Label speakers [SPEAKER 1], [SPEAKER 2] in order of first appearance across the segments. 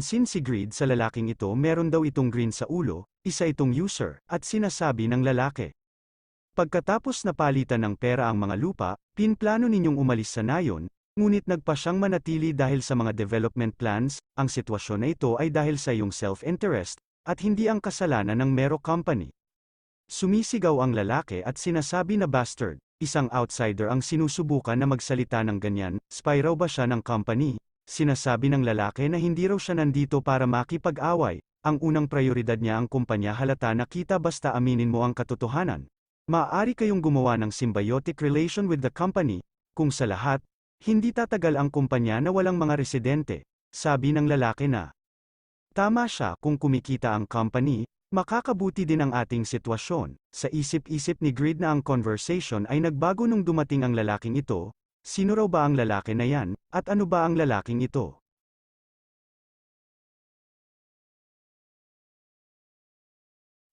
[SPEAKER 1] Sin si Greed sa lalaking ito meron daw itong green sa ulo, isa itong user, at sinasabi ng lalaki. Pagkatapos na palitan ng pera ang mga lupa, pinplano ninyong umalis sa nayon, ngunit nagpa siyang manatili dahil sa mga development plans, ang sitwasyon na ito ay dahil sa iyong self-interest, at hindi ang kasalanan ng Mero Company. Sumisigaw ang lalaki at sinasabi na bastard, isang outsider ang sinusubukan na magsalita ng ganyan, spy raw ba siya ng company? Sinasabi ng lalaki na hindi raw siya nandito para makipag-away, ang unang prioridad niya ang kumpanya halata na kita basta aminin mo ang katotohanan. Maaari kayong gumawa ng symbiotic relation with the company, kung sa lahat, hindi tatagal ang kumpanya na walang mga residente, sabi ng lalaki na. Tama siya kung kumikita ang company, makakabuti din ang ating sitwasyon. Sa isip-isip ni Greed na ang conversation ay nagbago nung dumating ang lalaking ito. Sino raw ba ang lalaki na yan, at ano ba ang lalaking ito?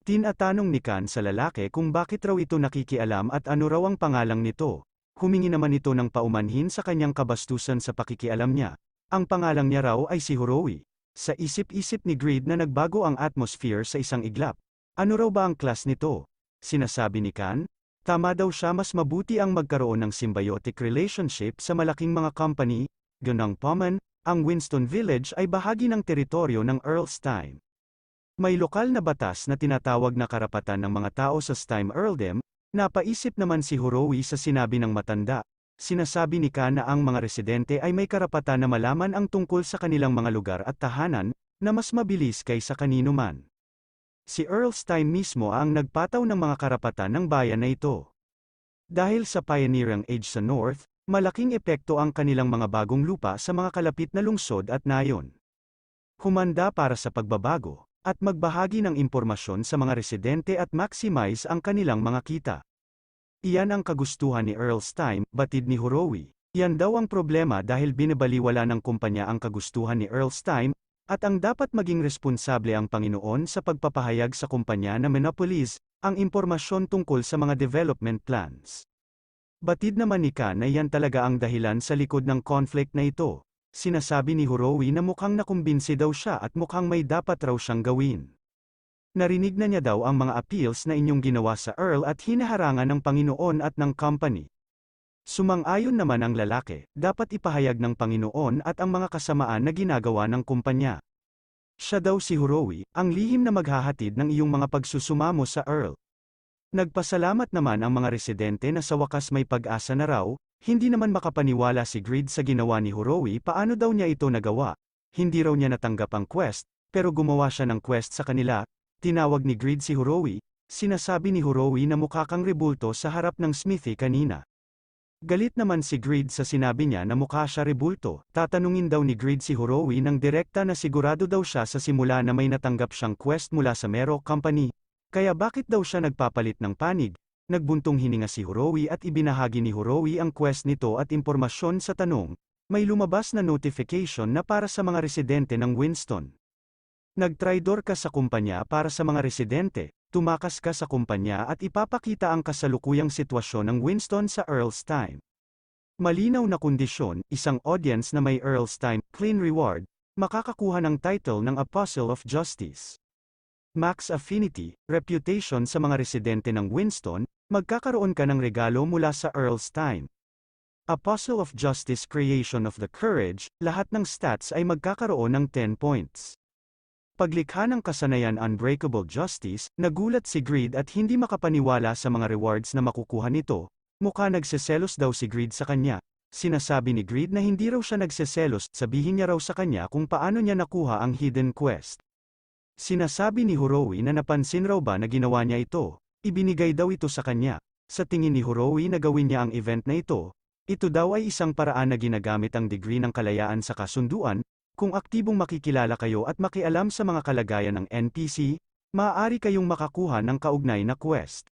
[SPEAKER 1] Tinatanong ni Khan sa lalaki kung bakit raw ito nakikialam at ano raw ang pangalang nito. Humingi naman ito ng paumanhin sa kanyang kabastusan sa pakikialam niya. Ang pangalang niya raw ay si Horowi. Sa isip-isip ni Greed na nagbago ang atmosphere sa isang iglap. Ano raw ba ang class nito? Sinasabi ni Khan? Tama daw siya, mas mabuti ang magkaroon ng symbiotic relationship sa malaking mga company. Ganang paman, ang Winston Village ay bahagi ng teritoryo ng Earl's Time. May lokal na batas na tinatawag na karapatan ng mga tao sa Stime Earldom. Napaisip naman si Horowi sa sinabi ng matanda. Sinasabi ni Khan na ang mga residente ay may karapatan na malaman ang tungkol sa kanilang mga lugar at tahanan, na mas mabilis kaysa kanino man. Si Earl's Time mismo ang nagpataw ng mga karapatan ng bayan na ito. Dahil sa pioneering age sa North, malaking epekto ang kanilang mga bagong lupa sa mga kalapit na lungsod at nayon. Humanda para sa pagbabago, at magbahagi ng impormasyon sa mga residente at maximize ang kanilang mga kita. Iyan ang kagustuhan ni Earl's Time, batid ni Horowi. Yan daw ang problema dahil binabaliwala ng kumpanya ang kagustuhan ni Earl's Time, at ang dapat maging responsable ang Panginoon sa pagpapahayag sa kumpanya na monopolies, ang impormasyon tungkol sa mga development plans. Batid naman ni Khan na yan talaga ang dahilan sa likod ng conflict na ito. Sinasabi ni Horowi na mukhang nakumbinsi daw siya at mukhang may dapat raw siyang gawin. Narinig na niya daw ang mga appeals na inyong ginawa sa Earl at hinaharangan ng Panginoon at ng company. Sumang-ayon naman ang lalaki, dapat ipahayag ng Panginoon at ang mga kasamaan na ginagawa ng kumpanya. Siya daw si Horowi, ang lihim na maghahatid ng iyong mga pagsusumamo sa Earl. Nagpasalamat naman ang mga residente na sa wakas may pag-asa na raw, hindi naman makapaniwala si Greed sa ginawa ni Horowi. Paano daw niya ito nagawa? Hindi raw niya natanggap ang quest, pero gumawa siya ng quest sa kanila. Tinawag ni Greed si Horowi, sinasabi ni Horowi na mukha kang rebulto sa harap ng smithy kanina. Galit naman si Greed sa sinabi niya na mukha siya rebulto. Tatanungin daw ni Greed si Horowi ng direkta na sigurado daw siya sa simula na may natanggap siyang quest mula sa Mero Company. Kaya bakit daw siya nagpapalit ng panig? Nagbuntong hininga si Horowi at ibinahagi ni Horowi ang quest nito at impormasyon sa tanong. May lumabas na notification na para sa mga residente ng Winston. Nagtraidor ka sa kumpanya para sa mga residente, tumakas ka sa kumpanya at ipapakita ang kasalukuyang sitwasyon ng Winston sa Earl's Time. Malinaw na kondisyon, isang audience na may Earl's Time, clean reward, makakakuha ng title ng Apostle of Justice. Max affinity, reputation sa mga residente ng Winston, magkakaroon ka ng regalo mula sa Earl's Time. Apostle of Justice, creation of the courage, lahat ng stats ay magkakaroon ng 10 points. Paglikha ng kasanayan unbreakable justice, nagulat si Greed at hindi makapaniwala sa mga rewards na makukuha nito. Mukha nagseselos daw si Greed sa kanya. Sinasabi ni Greed na hindi raw siya nagseselos, sabihin niya raw sa kanya kung paano niya nakuha ang hidden quest. Sinasabi ni Horowi na napansin raw ba na ginawa niya ito. Ibinigay daw ito sa kanya. Sa tingin ni Horowi na gawin niya ang event na ito daw ay isang paraan na ginagamit ang degree ng kalayaan sa kasunduan. Kung aktibong makikilala kayo at makialam sa mga kalagayan ng NPC, maaari kayong makakuha ng kaugnay na quest.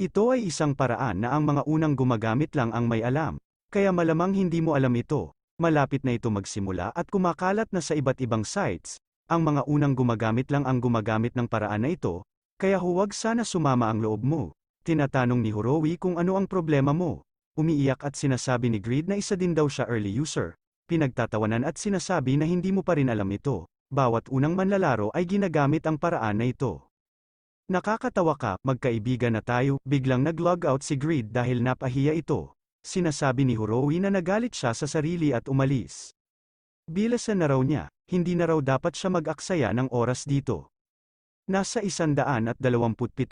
[SPEAKER 1] Ito ay isang paraan na ang mga unang gumagamit lang ang may alam, kaya malamang hindi mo alam ito. Malapit na ito magsimula at kumakalat na sa iba't ibang sites. Ang mga unang gumagamit lang ang gumagamit ng paraan na ito, kaya huwag sana sumama ang loob mo. Tinatanong ni Horowi kung ano ang problema mo. Umiiyak at sinasabi ni Greed na isa din daw siya early user. Pinagtatawanan at sinasabi na hindi mo pa rin alam ito. bawat unang manlalaro ay ginagamit ang paraan na ito. Nakakatawa ka, magkaibigan na tayo, biglang nag-log out si Greed dahil napahiya ito. Sinasabi ni Hurowi na nagalit siya sa sarili at umalis. Bilasan na raw niya, hindi na raw dapat siya mag-aksaya ng oras dito. Nasa 127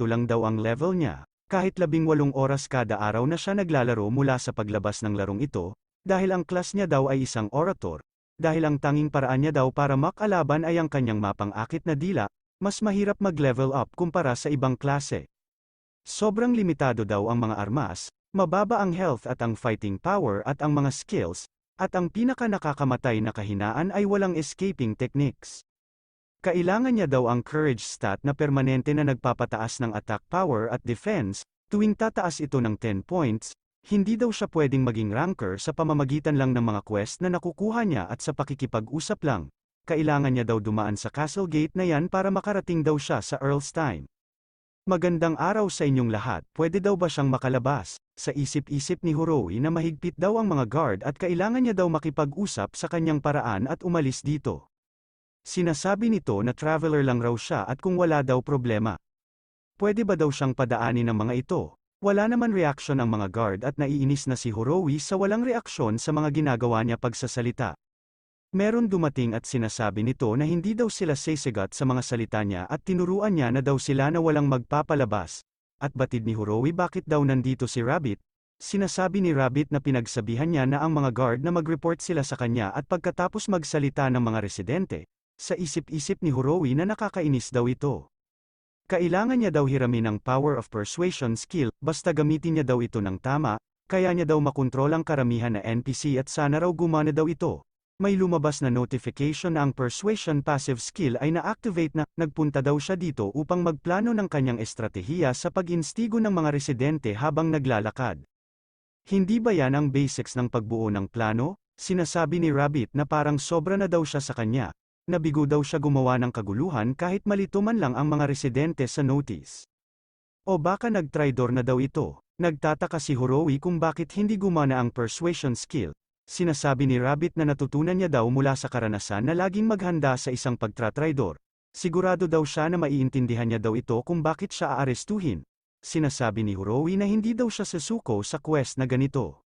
[SPEAKER 1] lang daw ang level niya, kahit 18 oras kada araw na siya naglalaro mula sa paglabas ng larong ito, dahil ang class niya daw ay isang orator, dahil ang tanging paraan niya daw para makalaban ay ang kanyang mapang-akit na dila, mas mahirap mag-level up kumpara sa ibang klase. Sobrang limitado daw ang mga armas, mababa ang health at ang fighting power at ang mga skills, at ang pinaka-nakakamatay na kahinaan ay walang escaping techniques. Kailangan niya daw ang courage stat na permanente na nagpapataas ng attack power at defense, tuwing tataas ito ng 10 points, hindi daw siya pwedeng maging ranker sa pamamagitan lang ng mga quest na nakukuha niya at sa pakikipag-usap lang. Kailangan niya daw dumaan sa castle gate na yan para makarating daw siya sa Earl's Time. Magandang araw sa inyong lahat, pwede daw ba siyang makalabas? Sa isip-isip ni Hurowi na mahigpit daw ang mga guard at kailangan niya daw makipag-usap sa kanyang paraan at umalis dito. Sinasabi nito na traveler lang raw siya at kung wala daw problema. Pwede ba daw siyang padaanin ng mga ito? Wala naman reaksyon ang mga guard at naiinis na si Hurowi sa walang reaksyon sa mga ginagawa niya pagsasalita. Meron dumating at sinasabi nito na hindi daw sila sisigat sa mga salita niya at tinuruan niya na daw sila na walang magpapalabas. At batid ni Hurowi bakit daw nandito si Rabbit? Sinasabi ni Rabbit na pinagsabihan niya na ang mga guard na mag-report sila sa kanya at pagkatapos magsalita ng mga residente. Sa isip-isip ni Hurowi na nakakainis daw ito. Kailangan niya daw hiramin ang power of persuasion skill, basta gamitin niya daw ito ng tama, kaya niya daw makontrol ang karamihan na NPC at sana raw gumana daw ito. May lumabas na notification na ang persuasion passive skill ay na-activate na, nagpunta daw siya dito upang magplano ng kanyang estratehiya sa pag-instigo ng mga residente habang naglalakad. Hindi ba yan ang basics ng pagbuo ng plano? Sinasabi ni Rabbit na parang sobra na daw siya sa kanya. Nabigo daw siya gumawa ng kaguluhan kahit malito man lang ang mga residente sa notice. O baka nagtraidor na daw ito. Nagtataka si Hurowi kung bakit hindi gumana ang persuasion skill. Sinasabi ni Rabbit na natutunan niya daw mula sa karanasan na laging maghanda sa isang pagtratraidor. Sigurado daw siya na maiintindihan niya daw ito kung bakit siya aarestuhin. Sinasabi ni Hurowi na hindi daw siya susuko sa quest na ganito.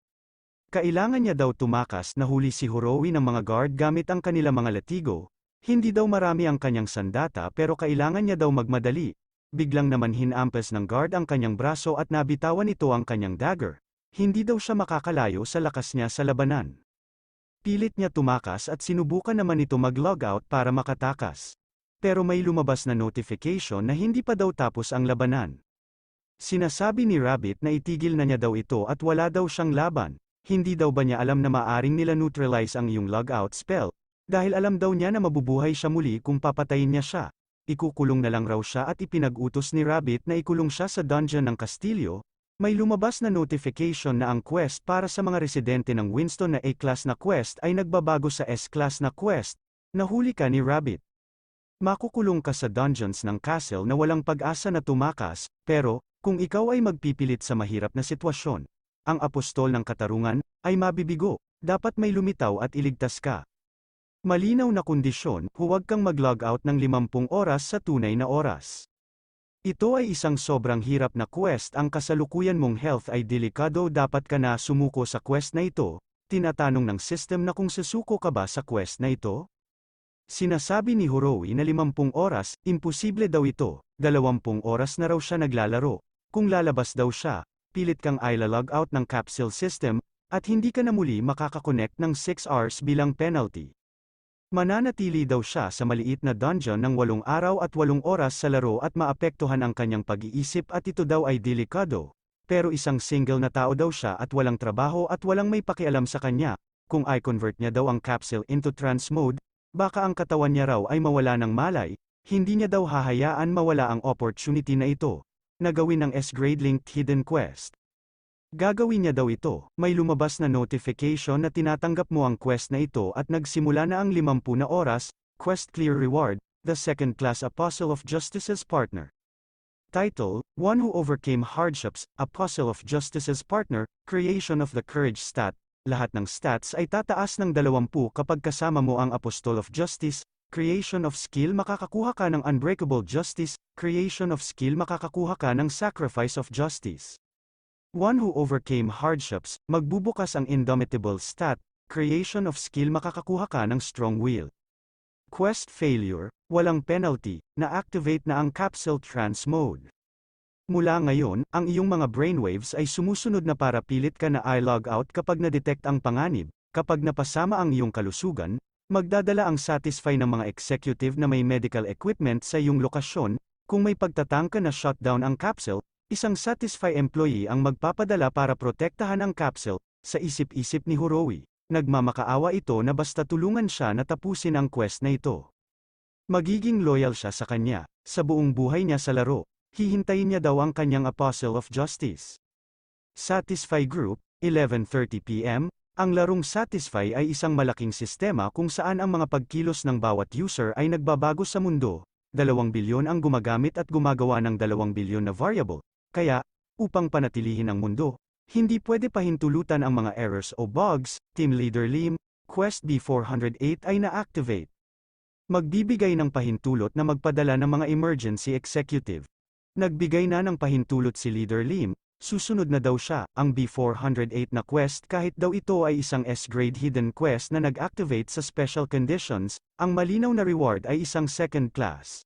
[SPEAKER 1] Kailangan niya daw tumakas na huli si Hurowi ng mga guard gamit ang kanila mga latigo. Hindi daw marami ang kanyang sandata pero kailangan niya daw magmadali. Biglang naman hinampes ng guard ang kanyang braso at nabitawan ito ang kanyang dagger. Hindi daw siya makakalayo sa lakas niya sa labanan. Pilit niya tumakas at sinubukan naman ito mag-log out para makatakas. Pero may lumabas na notification na hindi pa daw tapos ang labanan. Sinasabi ni Rabbit na itigil na niya daw ito at wala daw siyang laban. Hindi daw ba niya alam na maaring nila neutralize ang iyong log-out spell? Dahil alam daw niya na mabubuhay siya muli kung papatayin niya siya. Ikukulong na lang raw siya at ipinag-utos ni Rabbit na ikulong siya sa dungeon ng kastilyo. May lumabas na notification na ang quest para sa mga residente ng Winston na A-class na quest ay nagbabago sa S-class na quest. Nahuli ka ni Rabbit. Makukulong ka sa dungeons ng castle na walang pag-asa na tumakas, pero, kung ikaw ay magpipilit sa mahirap na sitwasyon, ang apostol ng katarungan ay mabibigo, dapat may lumitaw at iligtas ka. Malinaw na kondisyon, huwag kang mag-log out ng 50 oras sa tunay na oras. Ito ay isang sobrang hirap na quest. Ang kasalukuyan mong health ay delikado, dapat ka na sumuko sa quest na ito. Tinatanong ng system na kung susuko ka ba sa quest na ito? Sinasabi ni Hurowi na 50 oras, imposible daw ito. 20 oras na raw siya naglalaro. Kung lalabas daw siya, pilit kang i-log out ng capsule system, at hindi ka na muli makakakonect ng 6 hours bilang penalty. Mananatili daw siya sa maliit na dungeon ng 8 araw at 8 oras sa laro at maapektuhan ang kanyang pag-iisip at ito daw ay delikado. Pero isang single na tao daw siya at walang trabaho at walang may pakialam sa kanya. Kung i-convert niya daw ang capsule into trance mode, baka ang katawan niya raw ay mawala ng malay, hindi niya daw hahayaan mawala ang opportunity na ito. Nagawin ng S-grade linked hidden quest. Gagawin niya daw ito. May lumabas na notification na tinatanggap mo ang quest na ito at nagsimula na ang 50 na oras. Quest clear reward, the second-class Apostle of Justice's partner. Title, One who overcame hardships, Apostle of Justice's partner, creation of the courage stat. Lahat ng stats ay tataas ng 20 kapag kasama mo ang Apostle of Justice. Creation of skill makakakuha ka ng unbreakable justice, creation of skill makakakuha ka ng sacrifice of justice. One who overcame hardships, magbubukas ang indomitable stat, creation of skill makakakuha ka ng strong will. Quest failure, walang penalty, na-activate na ang capsule trance mode. Mula ngayon, ang iyong mga brainwaves ay sumusunod na para pilit ka na i-log out kapag na-detect ang panganib, kapag napasama ang iyong kalusugan, magdadala ang Satisfy ng mga executive na may medical equipment sa iyong lokasyon, kung may pagtatangka na shutdown ang capsule, isang Satisfy employee ang magpapadala para protektahan ang capsule, sa isip-isip ni Horowi. Nagmamakaawa ito na basta tulungan siya na tapusin ang quest na ito. Magiging loyal siya sa kanya, sa buong buhay niya sa laro, hihintayin niya daw ang kanyang Apostle of Justice. Satisfy Group, 11:30 PM, ang larong Satisfy ay isang malaking sistema kung saan ang mga pagkilos ng bawat user ay nagbabago sa mundo, 2 bilyon ang gumagamit at gumagawa ng 2 bilyon na variable, kaya, upang panatilihin ang mundo, hindi pwede pahintulutan ang mga errors o bugs, Team Leader Lim, Quest B408 ay na-activate. Magbibigay ng pahintulot na magpadala ng mga emergency executive. Nagbigay na ng pahintulot si Leader Lim, susunod na daw siya, ang B408 na quest kahit daw ito ay isang S-grade hidden quest na nag-activate sa special conditions, ang malinaw na reward ay isang second class.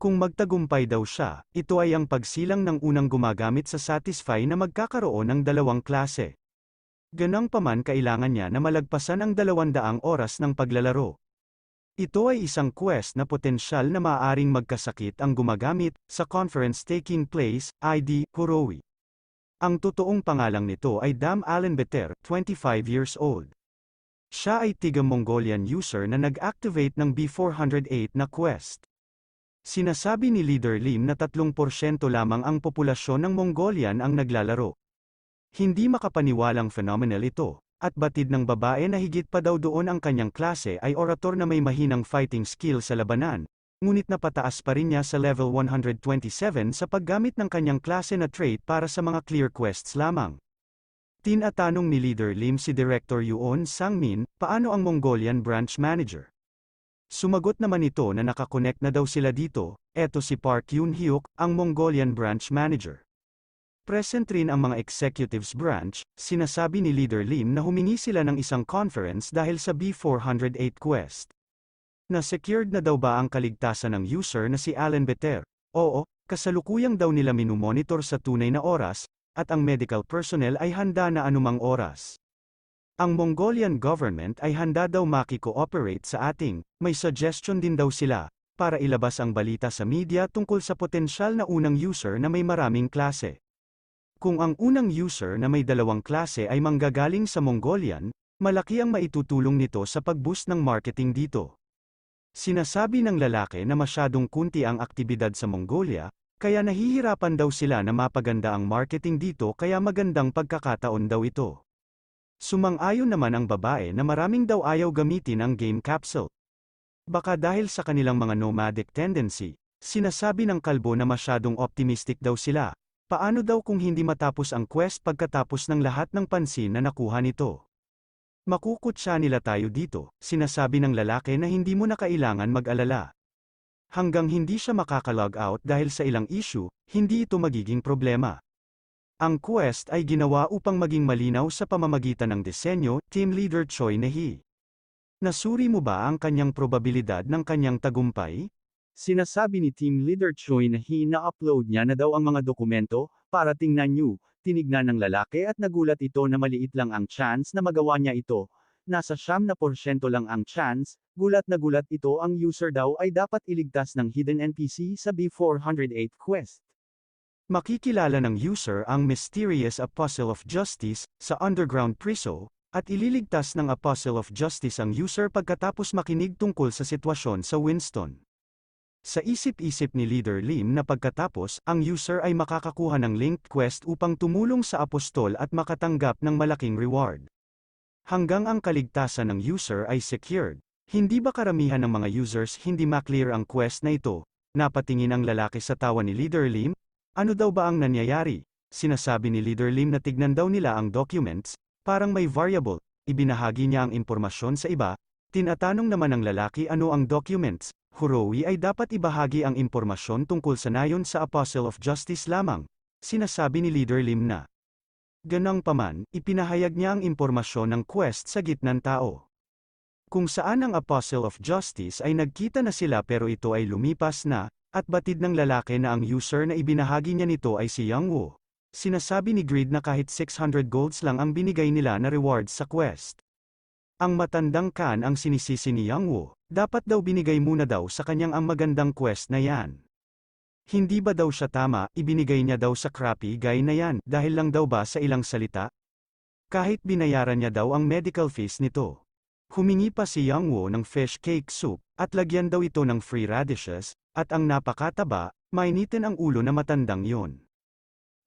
[SPEAKER 1] Kung magtagumpay daw siya, ito ay ang pagsilang ng unang gumagamit sa Satisfy na magkakaroon ng 2 klase. Ganang paman kailangan niya na malagpasan ang 200 oras ng paglalaro. Ito ay isang quest na potensyal na maaaring magkasakit ang gumagamit, sa conference taking place, ID, Horowi. Ang totoong pangalang nito ay Dam Allen Beter, 25 years old. Siya ay tiga-Mongolian user na nag-activate ng B408 na quest. Sinasabi ni Leader Lim na 3% lamang ang populasyon ng Mongolian ang naglalaro. Hindi makapaniwalang phenomenal ito, at batid ng babae na higit pa daw doon ang kanyang klase ay orator na may mahinang fighting skill sa labanan, ngunit napataas pa rin niya sa level 127 sa paggamit ng kanyang klase na trait para sa mga clear quests lamang. Tinatanong ni Leader Lim si Director Yuon Sang-min, paano ang Mongolian branch manager? Sumagot naman ito na nakakonect na daw sila dito, eto si Park Yoon-hyuk, ang Mongolian branch manager. Present rin ang mga executives branch, sinasabi ni Leader Lim na humingi sila ng isang conference dahil sa B408 quest. Na-secured na daw ba ang kaligtasan ng user na si Allen Beter? Oo, kasalukuyang daw nila minumonitor sa tunay na oras, at ang medical personnel ay handa na anumang oras. Ang Mongolian government ay handa daw maki-cooperate sa ating, may suggestion din daw sila, para ilabas ang balita sa media tungkol sa potensyal na unang user na may maraming klase. Kung ang unang user na may 2 klase ay manggagaling sa Mongolian, malaki ang maitutulong nito sa pag-boost ng marketing dito. Sinasabi ng lalaki na masyadong kunti ang aktibidad sa Mongolia, kaya nahihirapan daw sila na mapaganda ang marketing dito kaya magandang pagkakataon daw ito. Sumang-ayon naman ang babae na maraming daw ayaw gamitin ang game capsule. Baka dahil sa kanilang mga nomadic tendency, sinasabi ng kalbo na masyadong optimistic daw sila. Paano daw kung hindi matapos ang quest pagkatapos ng lahat ng pansin na nakuha nito? Makukutsa nila tayo dito, sinasabi ng lalaki na hindi mo na kailangan mag-alala. Hanggang hindi siya makakalog out dahil sa ilang issue, hindi ito magiging problema. Ang quest ay ginawa upang maging malinaw sa pamamagitan ng disenyo, Team Leader Choi Nahi. Nasuri mo ba ang kanyang probabilidad ng kanyang tagumpay? Sinasabi ni Team Leader Choi Nahi na upload niya na daw ang mga dokumento, para tingnan niyo, tinignan ng lalaki at nagulat ito na maliit lang ang chance na magawa niya ito. Nasa 9% lang ang chance, gulat na gulat ito ang user daw ay dapat iligtas ng hidden NPC sa B408 quest. Makikilala ng user ang Mysterious Apostle of Justice, sa Underground Priso, at ililigtas ng Apostle of Justice ang user pagkatapos makinig tungkol sa sitwasyon sa Winston. Sa isip-isip ni Leader Lim na pagkatapos, ang user ay makakakuha ng linked quest upang tumulong sa apostol at makatanggap ng malaking reward. Hanggang ang kaligtasan ng user ay secured, hindi ba karamihan ng mga users hindi maklear ang quest na ito? Napatingin ang lalaki sa tawa ni Leader Lim. Ano daw ba ang nangyayari? Sinasabi ni Leader Lim na tignan daw nila ang documents, parang may variable, ibinahagi niya ang impormasyon sa iba, Tinatanong naman ng lalaki ano ang documents. Hurowi ay dapat ibahagi ang impormasyon tungkol sa nayon sa Apostle of Justice lamang. Sinasabi ni Leader Lim na. Ganang paman, ipinahayag niya ang impormasyon ng quest sa gitnang tao. Kung saan ang Apostle of Justice ay nagkita na sila pero ito ay lumipas na, at batid ng lalaki na ang user na ibinahagi niya nito ay si Yang Woo. Sinasabi ni Greed na kahit 600 golds lang ang binigay nila na rewards sa quest. Ang matandang Khan ang sinisisi ni Yang Woo, dapat daw binigay muna daw sa kanyang ang magandang quest na yan. Hindi ba daw siya tama, ibinigay niya daw sa crappy guy na yan, dahil lang daw ba sa ilang salita? Kahit binayaran niya daw ang medical fees nito. Humingi pa si Yang Woo ng fish cake soup, at lagyan daw ito ng free radishes, at ang napakataba, mainitin ang ulo na matandang yon.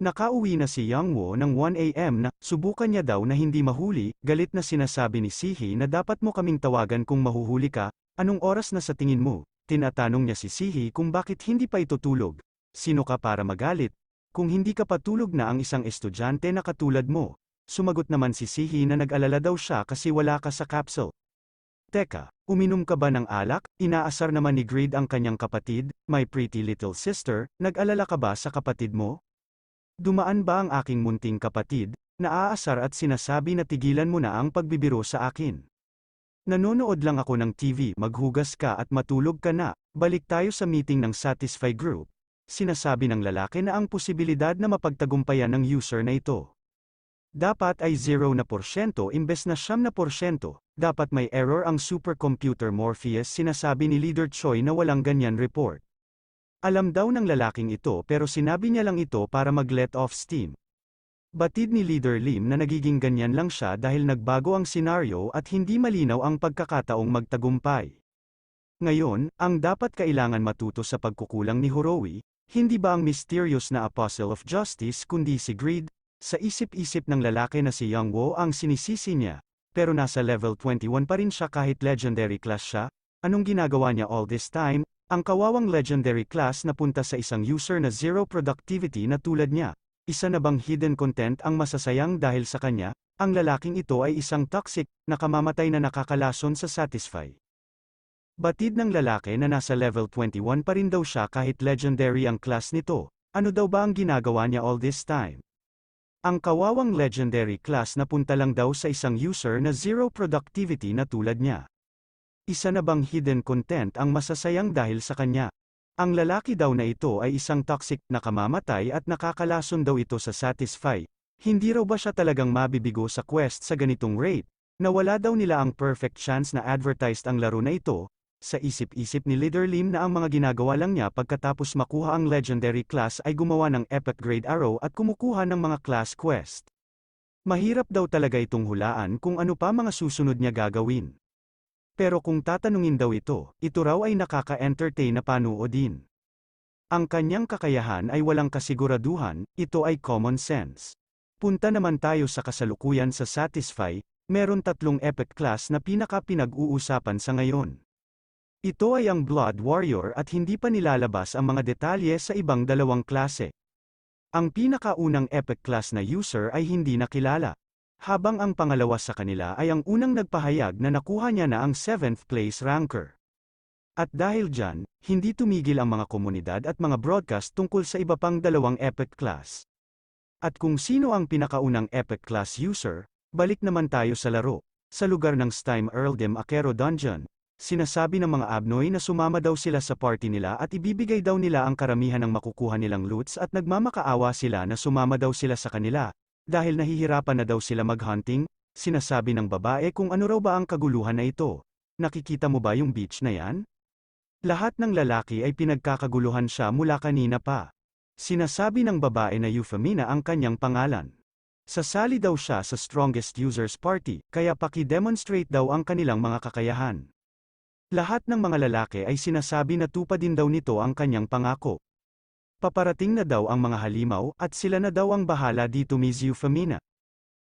[SPEAKER 1] Nakauwi na si Yang Woo ng 1 AM na, subukan niya daw na hindi mahuli, galit na sinasabi ni Sihi na dapat mo kaming tawagan kung mahuhuli ka, anong oras na sa tingin mo? Tinatanong niya si Sihi kung bakit hindi pa ito tulog. Sino ka para magalit? Kung hindi ka patulog na ang isang estudyante na katulad mo. Sumagot naman si Sihi na nag-alala daw siya kasi wala ka sa capsule. Teka, uminom ka ba ng alak? Inaasar naman ni Greed ang kanyang kapatid, my pretty little sister, nag-alala ka ba sa kapatid mo? Dumaan ba ang aking munting kapatid, naaasar at sinasabi na tigilan mo na ang pagbibiro sa akin. Nanonood lang ako ng TV, maghugas ka at matulog ka na, balik tayo sa meeting ng Satisfy Group. Sinasabi ng lalaki na ang posibilidad na mapagtagumpayan ng user na ito. Dapat ay 0% imbes na 9%, dapat may error ang supercomputer Morpheus sinasabi ni Leader Choi na walang ganyan report. Alam daw ng lalaking ito pero sinabi niya lang ito para mag-let off steam. Batid ni Leader Lim na nagiging ganyan lang siya dahil nagbago ang senaryo at hindi malinaw ang pagkakataong magtagumpay. Ngayon, ang dapat kailangan matuto sa pagkukulang ni Hurowi, hindi ba ang mysterious na Apostle of Justice kundi si Greed? Sa isip-isip ng lalaki na si Yang Woo ang sinisisi niya, pero nasa level 21 pa rin siya kahit legendary class siya. Anong ginagawa niya all this time? Ang kawawang legendary class na punta sa isang user na zero productivity na tulad niya. Isa na bang hidden content ang masasayang dahil sa kanya? Ang lalaking ito ay isang toxic, nakamamatay na nakakalason sa Satisfy. Batid ng lalaki na nasa level 21 pa rin daw siya kahit legendary ang class nito. Ano daw ba ang ginagawa niya all this time? Ang kawawang legendary class na punta lang daw sa isang user na zero productivity na tulad niya. Isa na bang hidden content ang masasayang dahil sa kanya? Ang lalaki daw na ito ay isang toxic, nakamamatay at nakakalason daw ito sa Satisfy. Hindi raw ba siya talagang mabibigo sa quest sa ganitong rate? Nawala daw nila ang perfect chance na advertised ang laro na ito. Sa isip-isip ni Leader Lim na ang mga ginagawa lang niya pagkatapos makuha ang legendary class ay gumawa ng epic grade arrow at kumukuha ng mga class quest. Mahirap daw talaga itong hulaan kung ano pa mga susunod niya gagawin. Pero kung tatanungin daw ito raw ay nakaka-entertain na panuodin. Ang kanyang kakayahan ay walang kasiguraduhan, ito ay common sense. Punta naman tayo sa kasalukuyan sa Satisfy, meron 3 epic class na pinag-uusapan sa ngayon. Ito ay ang Blood Warrior at hindi pa nilalabas ang mga detalye sa ibang 2 klase. Ang pinakaunang epic class na user ay hindi nakilala. Habang ang pangalawa sa kanila ay ang unang nagpahayag na nakuha niya na ang 7th place ranker. At dahil dyan, hindi tumigil ang mga komunidad at mga broadcast tungkol sa iba pang 2 epic class. At kung sino ang pinakaunang epic class user, balik naman tayo sa laro. Sa lugar ng Steam Earldom Akero Dungeon, sinasabi ng mga Abnoy na sumama daw sila sa party nila at ibibigay daw nila ang karamihan ng makukuha nilang loots at nagmamakaawa sila na sumama daw sila sa kanila. Dahil nahihirapan na daw sila mag-hunting, sinasabi ng babae kung ano raw ba ang kaguluhan na ito. Nakikita mo ba yung beach na yan? Lahat ng lalaki ay pinagkakaguluhan siya mula kanina pa. Sinasabi ng babae na Euphemina ang kanyang pangalan. Sasali daw siya sa Strongest Users Party, kaya paki-demonstrate daw ang kanilang mga kakayahan. Lahat ng mga lalaki ay sinasabi na tupadin daw nito ang kanyang pangako. Paparating na daw ang mga halimaw at sila na daw ang bahala dito Miss Euphemina.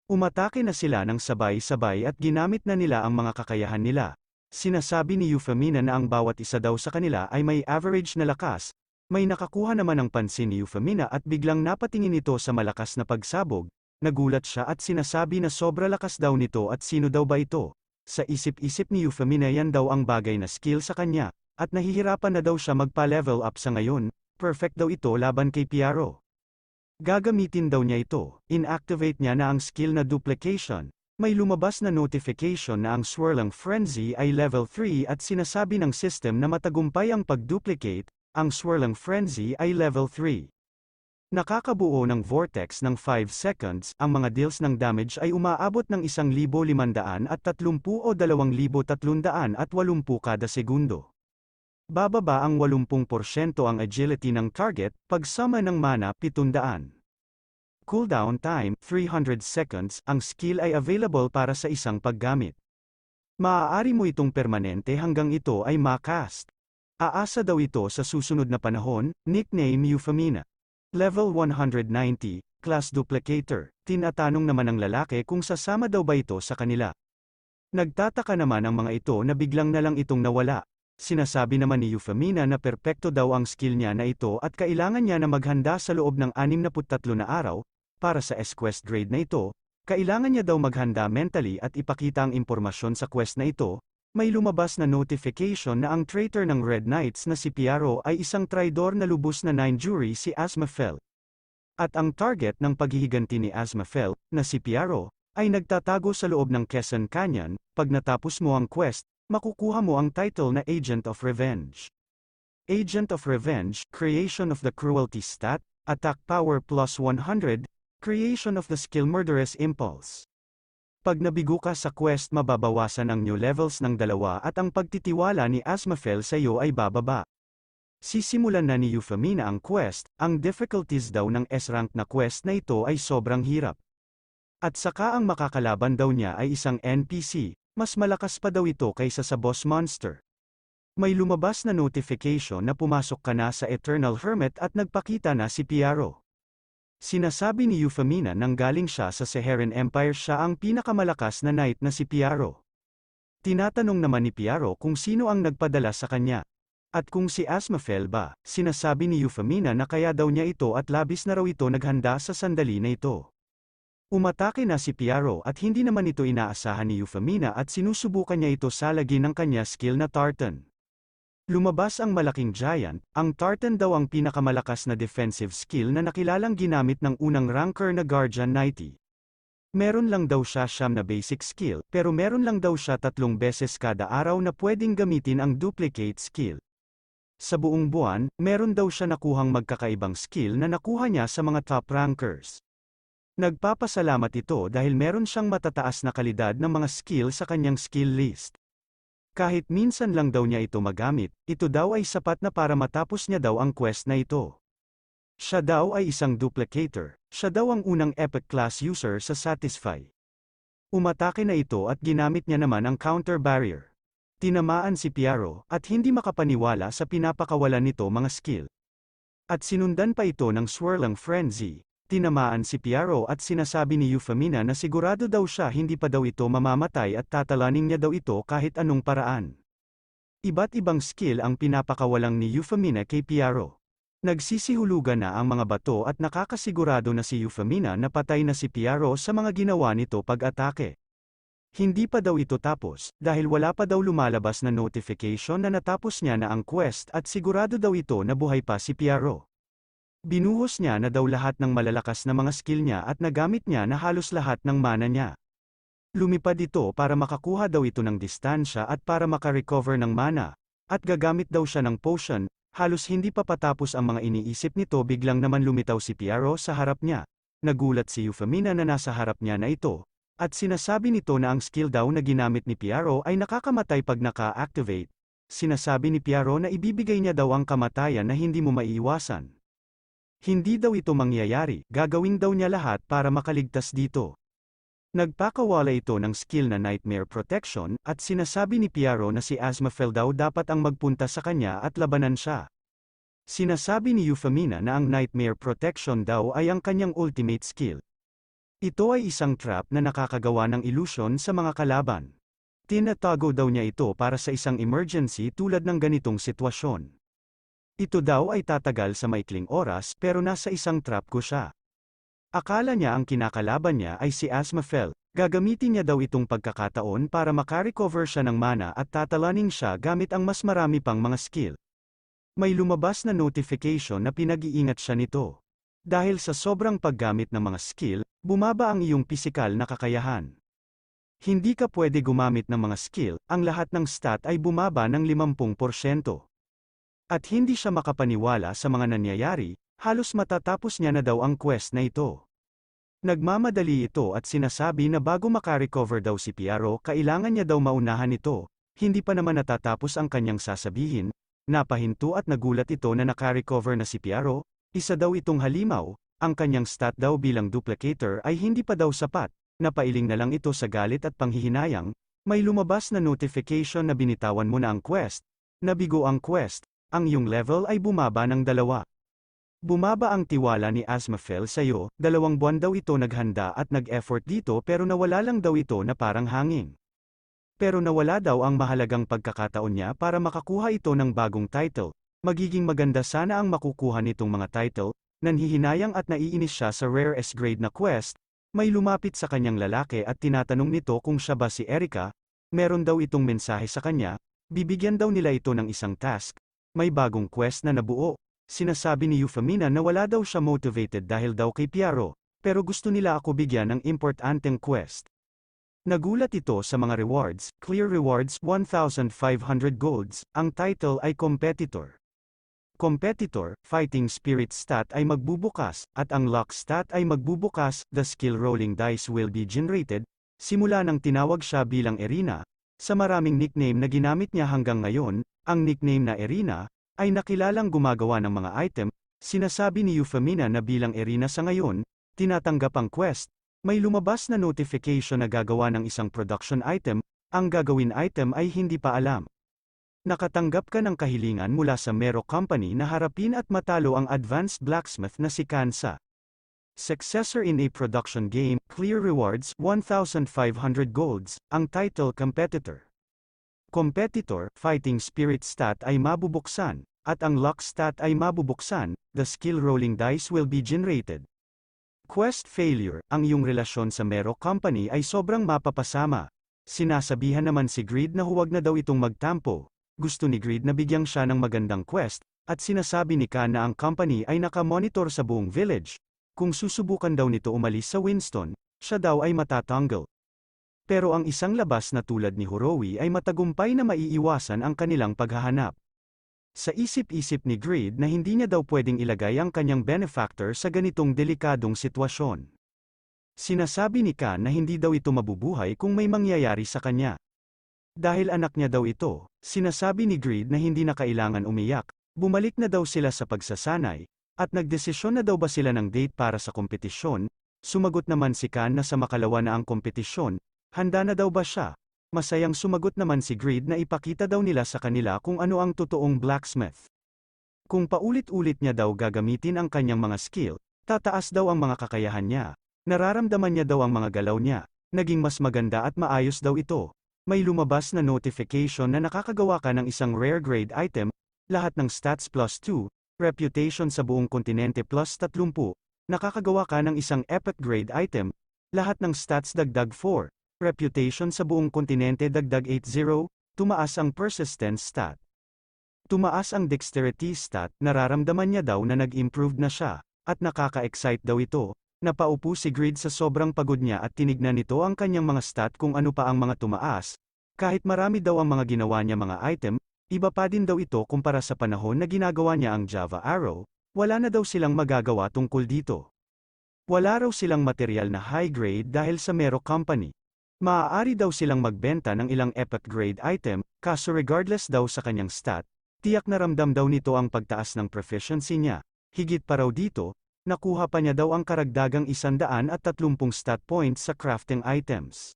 [SPEAKER 1] Umatake na sila ng sabay-sabay at ginamit na nila ang mga kakayahan nila. Sinasabi ni Euphemina na ang bawat isa daw sa kanila ay may average na lakas. May nakakuha naman ng pansin ni Euphemina at biglang napatingin ito sa malakas na pagsabog. Nagulat siya at sinasabi na sobra lakas daw nito at sino daw ba ito? Sa isip-isip ni Euphemina yan daw ang bagay na skill sa kanya, at nahihirapan na daw siya magpa-level up sa ngayon, perfect daw ito laban kay Piaro. Gagamitin daw niya ito, inactivate niya na ang skill na duplication. May lumabas na notification na ang Swirling Frenzy ay level 3 at sinasabi ng system na matagumpay ang pag-duplicate, ang Swirling Frenzy ay level 3. Nakakabuo ng vortex ng 5 seconds, ang mga deals ng damage ay umaabot ng 1,530 o 2,380 kada segundo. Bababa ang 80% ang agility ng target, pagsama ng mana 700. Cooldown time, 300 seconds, ang skill ay available para sa isang paggamit. Maaari mo itong permanente hanggang ito ay makast. Aasa daw ito sa susunod na panahon, nickname Euphemina. Level 190, Class Duplicator, tinatanong naman ng lalaki kung sasama daw ba ito sa kanila. Nagtataka naman ang mga ito na biglang na lang itong nawala. Sinasabi naman ni Euphemina na perpekto daw ang skill niya na ito at kailangan niya na maghanda sa loob ng 63 na araw, para sa S-Quest grade na ito, kailangan niya daw maghanda mentally at ipakita ang impormasyon sa quest na ito. May lumabas na notification na ang traitor ng Red Knights na si Piaro ay isang traidor na lubos na 9 jury si Asmafel. At ang target ng paghihiganti ni Asmafel, na si Piaro, ay nagtatago sa loob ng Quezon Canyon. Pag natapos mo ang quest, makukuha mo ang title na Agent of Revenge. Agent of Revenge, creation of the cruelty stat, attack power plus 100, creation of the skill murderous impulse. Pag nabigo ka sa quest mababawasan ang new levels ng 2 at ang pagtitiwala ni Asmafel sa iyo ay bababa. Sisimulan na ni Euphemina ang quest, ang difficulties daw ng S-rank na quest na ito ay sobrang hirap. At saka ang makakalaban daw niya ay isang NPC, mas malakas pa daw ito kaysa sa boss monster. May lumabas na notification na pumasok ka na sa Eternal Hermit at nagpakita na si Piaro. Sinasabi ni Euphemina nang galing siya sa Saharian Empire siya ang pinakamalakas na knight na si Piaro. Tinatanong naman ni Piaro kung sino ang nagpadala sa kanya. At kung si Asmafel ba, sinasabi ni Euphemina na kaya daw niya ito at labis na raw ito naghanda sa sandali na ito. Umatake na si Piaro at hindi naman ito inaasahan ni Euphemina at sinusubukan niya ito salagin ng kanya skill na Tartan. Lumabas ang malaking giant, ang Tartan daw ang pinakamalakas na defensive skill na nakilalang ginamit ng unang ranker na Guardian Knighty. Meron lang daw siya 9 na basic skill, pero meron lang daw siya 3 beses kada araw na pwedeng gamitin ang duplicate skill. Sa buong buwan, meron daw siya nakuhang magkakaibang skill na nakuha niya sa mga top rankers. Nagpapasalamat ito dahil meron siyang matataas na kalidad ng mga skill sa kanyang skill list. Kahit minsan lang daw niya ito magamit, ito daw ay sapat na para matapos niya daw ang quest na ito. Siya daw ay isang duplicator, siya daw ang unang epic class user sa Satisfy. Umatake na ito at ginamit niya naman ang counter barrier. Tinamaan si Piaro, at hindi makapaniwala sa pinapakawalan nito mga skill. At sinundan pa ito ng Swirling Frenzy. Tinamaan si Piaro at sinasabi ni Euphemina na sigurado daw siya hindi pa daw ito mamamatay at tatalanin niya daw ito kahit anong paraan. Iba't ibang skill ang pinapakawalang ni Euphemina kay Piaro. Nagsisihulugan na ang mga bato at nakakasigurado na si Euphemina na patay na si Piaro sa mga ginawa nito pag-atake. Hindi pa daw ito tapos, dahil wala pa daw lumalabas na notification na natapos niya na ang quest at sigurado daw ito na buhay pa si Piaro. Binuhos niya na daw lahat ng malalakas na mga skill niya at nagamit niya na halos lahat ng mana niya. Lumipad ito para makakuha daw ito ng distansya at para makarecover ng mana. At gagamit daw siya ng potion, halos hindi pa patapos ang mga iniisip nito biglang naman lumitaw si Piaro sa harap niya. Nagulat si Euphemina na nasa harap niya na ito. At sinasabi nito na ang skill daw na ginamit ni Piaro ay nakakamatay pag naka-activate. Sinasabi ni Piaro na ibibigay niya daw ang kamatayan na hindi mo maiiwasan. Hindi daw ito mangyayari, gagawin daw niya lahat para makaligtas dito. Nagpakawala ito ng skill na Nightmare Protection, at sinasabi ni Piaro na si Asmafel daw dapat ang magpunta sa kanya at labanan siya. Sinasabi ni Euphemina na ang Nightmare Protection daw ay ang kanyang ultimate skill. Ito ay isang trap na nakakagawa ng illusion sa mga kalaban. Tinatago daw niya ito para sa isang emergency tulad ng ganitong sitwasyon. Ito daw ay tatagal sa maikling oras pero nasa isang trap ko siya. Akala niya ang kinakalaban niya ay si Asmafel, Gagamitin niya daw itong pagkakataon para makarecover siya ng mana at tatalaning siya gamit ang mas marami pang mga skill. May lumabas na notification na pinag-iingat siya nito. Dahil sa sobrang paggamit ng mga skill, bumaba ang iyong pisikal na kakayahan. Hindi ka pwede gumamit ng mga skill, ang lahat ng stat ay bumaba ng 50%. At hindi siya makapaniwala sa mga nangyayari, halos matatapos niya na daw ang quest na ito. Nagmamadali ito at sinasabi na bago makarecover daw si Piaro kailangan niya daw maunahan ito, hindi pa naman natatapos ang kanyang sasabihin, napahinto at nagulat ito na nakarecover na si Piaro, isa daw itong halimaw, ang kanyang stat daw bilang duplicator ay hindi pa daw sapat, napailing na lang ito sa galit at panghihinayang, may lumabas na notification na binitawan mo na ang quest, nabigo ang quest, ang iyong level ay bumaba ng 2. Bumaba ang tiwala ni Asmafel sa iyo, 2 buwan daw ito naghanda at nag-effort dito pero nawala lang daw ito na parang hangin. Pero nawala daw ang mahalagang pagkakataon niya para makakuha ito ng bagong title. Magiging maganda sana ang makukuha nitong mga title, nanhihinayang at naiinis siya sa rare S grade na quest, may lumapit sa kanyang lalaki at tinatanong nito kung siya ba si Erika, meron daw itong mensahe sa kanya, bibigyan daw nila ito ng isang task, may bagong quest na nabuo. Sinasabi ni Euphemina na wala daw siya motivated dahil daw kay Piaro, pero gusto nila ako bigyan ng importanteng quest. Nagulat ito sa mga rewards, clear rewards 1,500 golds, ang title ay Competitor. Competitor, fighting spirit stat ay magbubukas, at ang luck stat ay magbubukas, the skill rolling dice will be generated, simula nang tinawag siya bilang Erina, sa maraming nickname na ginamit niya hanggang ngayon, ang nickname na Erina, ay nakilalang gumagawa ng mga item, sinasabi ni Euphemina na bilang Erina sa ngayon, tinatanggap ang quest, may lumabas na notification na gagawa ng isang production item, ang gagawin item ay hindi pa alam. Nakatanggap ka ng kahilingan mula sa Mero Company na harapin at matalo ang advanced blacksmith na si Kansa. Successor in a production game, clear rewards 1,500 golds, ang title Competitor. Competitor, fighting spirit stat ay mabubuksan, at ang luck stat ay mabubuksan, the skill rolling dice will be generated. Quest failure, ang iyong relasyon sa Mero Company ay sobrang mapapasama. Sinasabihan naman si Greed na huwag na daw itong magtampo. Gusto ni Greed na bigyang siya ng magandang quest, at sinasabi ni Khan na ang company ay nakamonitor sa buong village. Kung susubukan daw nito umalis sa Winston, siya daw ay matatanggal. Pero ang isang labas na tulad ni Horowi ay matagumpay na maiiwasan ang kanilang paghahanap. Sa isip-isip ni Greed na hindi niya daw pwedeng ilagay ang kanyang benefactor sa ganitong delikadong sitwasyon. Sinasabi ni Khan na hindi daw ito mabubuhay kung may mangyayari sa kanya. Dahil anak niya daw ito, sinasabi ni Greed na hindi na kailangan umiyak, bumalik na daw sila sa pagsasanay, at nagdesisyon na daw ba sila ng date para sa kompetisyon, sumagot naman si Khan na sa makalawa na ang kompetisyon, handa na daw ba siya? Masayang sumagot naman si Greed na ipakita daw nila sa kanila kung ano ang totoong blacksmith. Kung paulit-ulit niya daw gagamitin ang kanyang mga skill, tataas daw ang mga kakayahan niya. Nararamdaman niya daw ang mga galaw niya, naging mas maganda at maayos daw ito. May lumabas na notification na nakakagawa ka ng isang rare grade item, lahat ng stats plus 2, reputation sa buong kontinente plus 30, nakakagawa ka ng isang epic grade item, lahat ng stats dagdag 4. Reputation sa buong kontinente dagdag 80, tumaas ang persistence stat. Tumaas ang dexterity stat, nararamdaman niya daw na nag-improve na siya, at nakaka-excite daw ito. Napaupo si Greed sa sobrang pagod niya at tinignan nito ang kanyang mga stat kung ano pa ang mga tumaas. Kahit marami daw ang mga ginawa niya mga item, iba pa din daw ito kumpara sa panahon na ginagawa niya ang Java Arrow, wala na daw silang magagawa tungkol dito. Wala raw silang material na high grade dahil sa Mero Company. Maaari daw silang magbenta ng ilang epic grade item, kaso regardless daw sa kanyang stat, tiyak na ramdam daw nito ang pagtaas ng proficiency niya. Higit pa raw dito, nakuha pa niya daw ang karagdagang 130 stat points sa crafting items.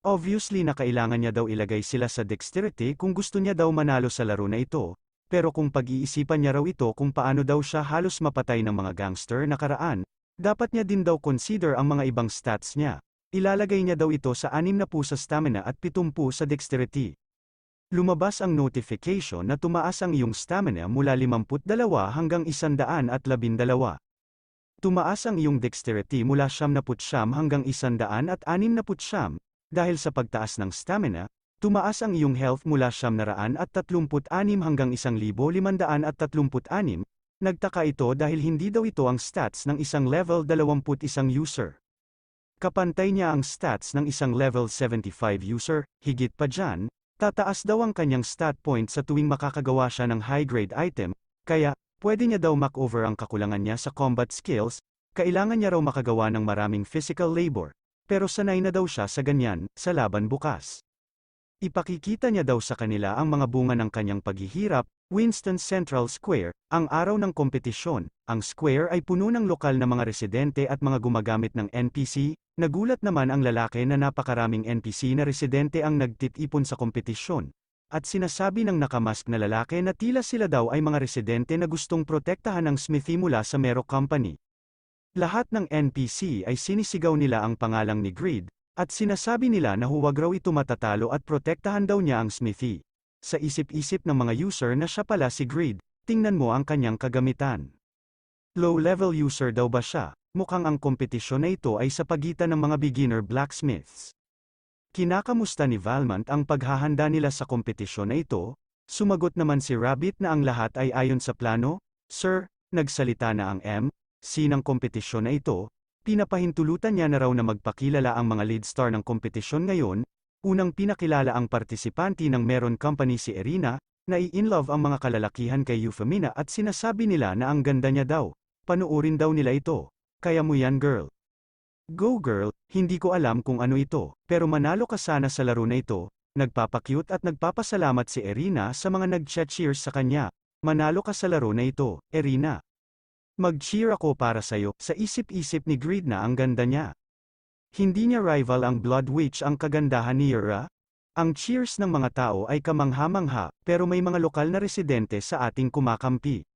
[SPEAKER 1] Obviously na kailangan niya daw ilagay sila sa dexterity kung gusto niya daw manalo sa laro na ito, pero kung pag-iisipan niya raw ito kung paano daw siya halos mapatay ng mga gangster nakaraan, dapat niya din daw consider ang mga ibang stats niya. Ilalagay niya daw ito sa 60 sa stamina at 70 sa dexterity. Lumabas ang notification na tumaas ang iyong stamina mula 52 hanggang 112. Tumaas ang iyong dexterity mula 79 hanggang 169, dahil sa pagtaas ng stamina, tumaas ang iyong health mula 936 hanggang 1536. Nagtaka ito dahil hindi daw ito ang stats ng isang level 21 user. Kapantay niya ang stats ng isang level 75 user, higit pa dyan, tataas daw ang kanyang stat point sa tuwing makakagawa siya ng high-grade item, kaya, pwede niya daw makover ang kakulangan niya sa combat skills, kailangan niya raw makagawa ng maraming physical labor, pero sanay na daw siya sa ganyan, sa laban bukas. Ipakikita niya daw sa kanila ang mga bunga ng kanyang paghihirap. Winston Central Square, ang araw ng kompetisyon. Ang square ay puno ng lokal na mga residente at mga gumagamit ng NPC. Nagulat naman ang lalaki na napakaraming NPC na residente ang nagtitipon sa kompetisyon. At sinasabi ng nakamask na lalaki na tila sila daw ay mga residente na gustong protektahan ng smithy mula sa Mero Company. Lahat ng NPC ay sinisigaw nila ang pangalang ni Greed, at sinasabi nila na huwag raw ito matatalo at protektahan daw niya ang smithy. Sa isip-isip ng mga user na siya pala si Greed, tingnan mo ang kanyang kagamitan. Low-level user daw ba siya? Mukhang ang kompetisyon na ito ay sa pagitan ng mga beginner blacksmiths. Kinakamusta ni Valmont ang paghahanda nila sa kompetisyon na ito? Sumagot naman si Rabbit na ang lahat ay ayon sa plano. Sir, nagsalita na ang MC ng kompetisyon na ito. Pinapahintulutan niya na raw na magpakilala ang mga lead star ng kompetisyon ngayon. Unang pinakilala ang partisipante ng Meron Company si Erina, na i-inlove ang mga kalalakihan kay Euphemina at sinasabi nila na ang ganda niya daw. Panuorin daw nila ito. Kaya mo yan girl. Go girl, hindi ko alam kung ano ito, pero manalo ka sana sa laro na ito. Nagpapakyut at nagpapasalamat si Erina sa mga nag-cheers sa kanya. Manalo ka sa laro na ito, Erina. Mag-cheer ako para sa'yo. Sa isip-isip ni Greed na ang ganda niya. Hindi niya rival ang Blood Witch ang kagandahan ni Yura. Ang cheers ng mga tao ay kamangha-mangha, pero may mga lokal na residente sa ating kumakampi.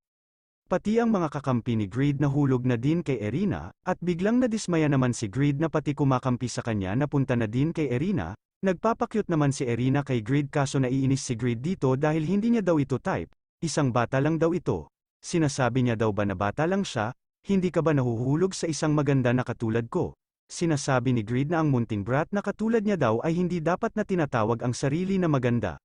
[SPEAKER 1] Pati ang mga kakampi ni Greed nahulog na din kay Erina, at biglang nadismaya naman si Greed na pati kumakampi sa kanya napunta na din kay Erina. Nagpapakyut naman si Erina kay Greed kaso naiinis si Greed dito dahil hindi niya daw ito type. Isang bata lang daw ito. Sinasabi niya daw ba na bata lang siya? Hindi ka ba nahuhulog sa isang maganda na katulad ko? Sinasabi ni Greed na ang munting brat na katulad niya daw ay hindi dapat na tinatawag ang sarili na maganda.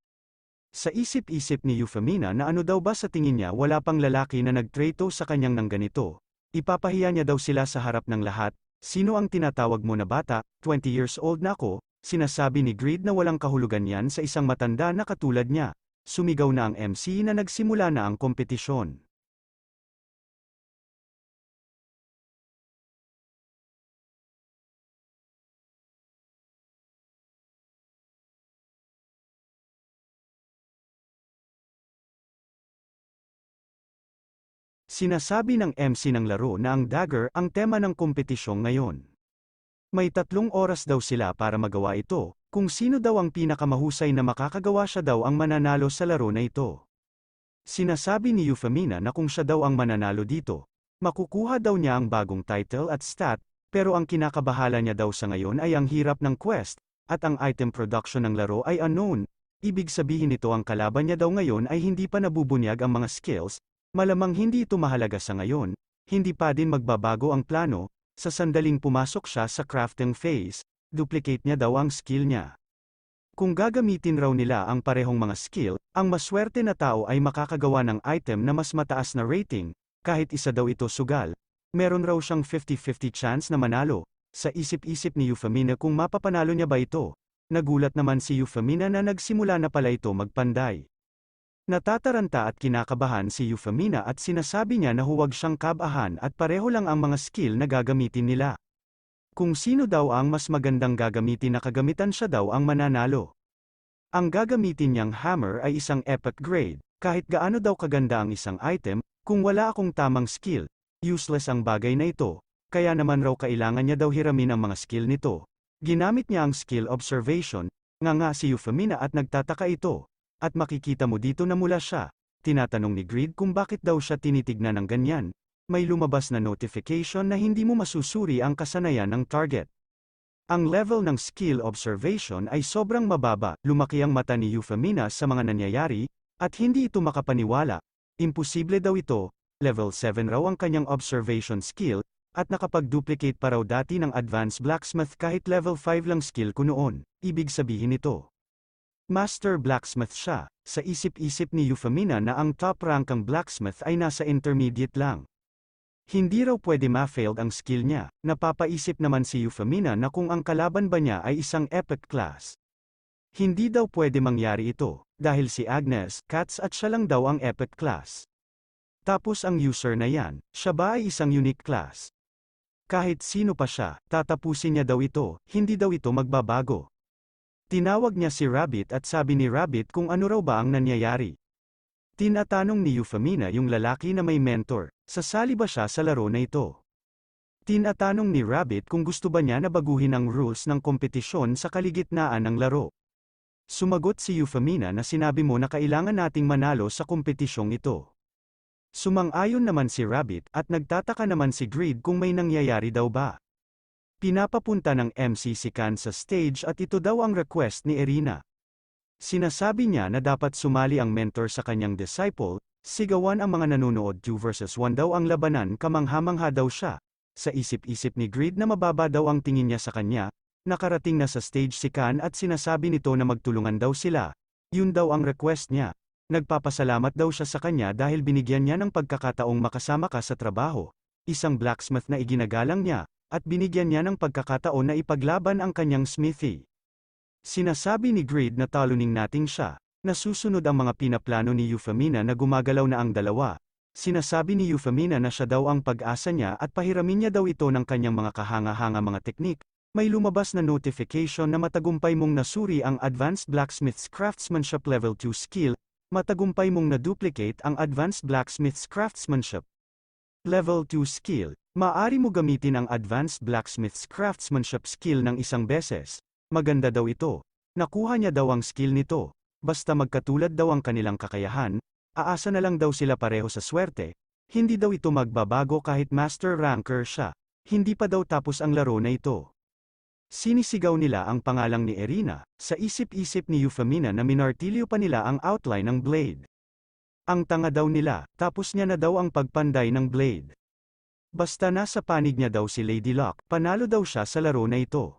[SPEAKER 1] Sa isip-isip ni Euphemina na ano daw ba sa tingin niya wala pang lalaki na nagtreto sa kanyang ng ganito. Ipapahiya niya daw sila sa harap ng lahat. Sino ang tinatawag mo na bata? 20 years old na ako. Sinasabi ni Greed na walang kahulugan yan sa isang matanda na katulad niya. Sumigaw na ang MC na nagsimula na ang kompetisyon. Sinasabi ng MC ng laro na ang dagger ang tema ng kompetisyon ngayon. May 3 oras daw sila para magawa ito, kung sino daw ang pinakamahusay na makakagawa siya daw ang mananalo sa laro na ito. Sinasabi ni Euphemina na kung siya daw ang mananalo dito, makukuha daw niya ang bagong title at stat, pero ang kinakabahala niya daw sa ngayon ay ang hirap ng quest, at ang item production ng laro ay unknown. Ibig sabihin nito ang kalaban niya daw ngayon ay hindi pa nabubunyag ang mga skills. Malamang hindi ito mahalaga sa ngayon, hindi pa din magbabago ang plano, sa sandaling pumasok siya sa crafting phase, duplicate niya daw ang skill niya. Kung gagamitin raw nila ang parehong mga skill, ang maswerte na tao ay makakagawa ng item na mas mataas na rating, kahit isa daw ito sugal. Meron raw siyang 50-50 chance na manalo. Sa isip-isip ni Euphemina kung mapapanalo niya ba ito. Nagulat naman si Euphemina na nagsimula na pala ito magpanday. Natataranta at kinakabahan si Euphemina at sinasabi niya na huwag siyang kabahan at pareho lang ang mga skill na gagamitin nila. Kung sino daw ang mas magandang gagamitin na kagamitan siya daw ang mananalo. Ang gagamitin niyang hammer ay isang epic grade, kahit gaano daw kaganda ang isang item, kung wala akong tamang skill, useless ang bagay na ito, kaya naman raw kailangan niya daw hiramin ang mga skill nito. Ginamit niya ang skill observation, nga si Euphemina at nagtataka ito. At makikita mo dito na mula siya. Tinatanong ni Greed kung bakit daw siya tinitignan ng ganyan. May lumabas na notification na hindi mo masusuri ang kasanayan ng target. Ang level ng skill observation ay sobrang mababa. Lumaki ang mata ni Euphemina sa mga nangyayari, at hindi ito makapaniwala. Imposible daw ito. Level 7 raw ang kanyang observation skill, at nakapag-duplicate pa raw dati ng Advanced Blacksmith kahit level 5 lang skill ko noon. Ibig sabihin nito, Master Blacksmith siya. Sa isip-isip ni Euphemina na ang top rank ang blacksmith ay nasa intermediate lang. Hindi raw pwede ma-failed ang skill niya. Napapaisip naman si Euphemina na kung ang kalaban ba niya ay isang epic class. Hindi daw pwede mangyari ito, dahil si Agnes, Katz at siya lang daw ang epic class. Tapos ang user na yan, siya ba ay isang unique class? Kahit sino pa siya, tatapusin niya daw ito, hindi daw ito magbabago. Tinawag niya si Rabbit at sabi ni Rabbit kung ano raw ba ang nangyayari. Tinatanong ni Euphemina yung lalaki na may mentor, sasali ba siya sa laro na ito? Tinatanong ni Rabbit kung gusto ba niya na baguhin ang rules ng kompetisyon sa kaligitnaan ng laro. Sumagot si Euphemina na sinabi mo na kailangan nating manalo sa kompetisyong ito. Sumang-ayon naman si Rabbit at nagtataka naman si Greed kung may nangyayari daw ba. Pinapapunta ng MC si Kan sa stage at ito daw ang request ni Erina. Sinasabi niya na dapat sumali ang mentor sa kanyang disciple, sigawan ang mga nanonood 2 versus 1 daw ang labanan, kamangha-mangha daw siya. Sa isip-isip ni Greed na mababa daw ang tingin niya sa kanya, nakarating na sa stage si Kan at sinasabi nito na magtulungan daw sila. Yun daw ang request niya. Nagpapasalamat daw siya sa kanya dahil binigyan niya ng pagkakataong makasama ka sa trabaho. Isang blacksmith na iginagalang niya, at binigyan niya ng pagkakataon na ipaglaban ang kanyang smithy. Sinasabi ni Greed na talunin natin siya. Nasusunod ang mga pinaplano ni Euphemina na gumagalaw na ang dalawa. Sinasabi ni Euphemina na siya daw ang pag-asa niya at pahiramin niya daw ito ng kanyang mga kahanga-hanga mga teknik. May lumabas na notification na matagumpay mong nasuri ang Advanced Blacksmith's Craftsmanship Level 2 skill, matagumpay mong na-duplicate ang Advanced Blacksmith's Craftsmanship Level 2 skill. Maaari mo gamitin ang Advanced Blacksmith's Craftsmanship skill ng isang beses. Maganda daw ito. Nakuha niya daw ang skill nito. Basta magkatulad daw ang kanilang kakayahan, aasa na lang daw sila pareho sa swerte. Hindi daw ito magbabago kahit master ranker siya. Hindi pa daw tapos ang laro na ito. Sinisigaw nila ang pangalang ni Erina, sa isip-isip ni Euphemina na minartilyo pa nila ang outline ng blade. Ang tanga daw nila, tapos niya na daw ang pagpanday ng blade. Basta nasa panig niya daw si Lady Luck, panalo daw siya sa laro na ito.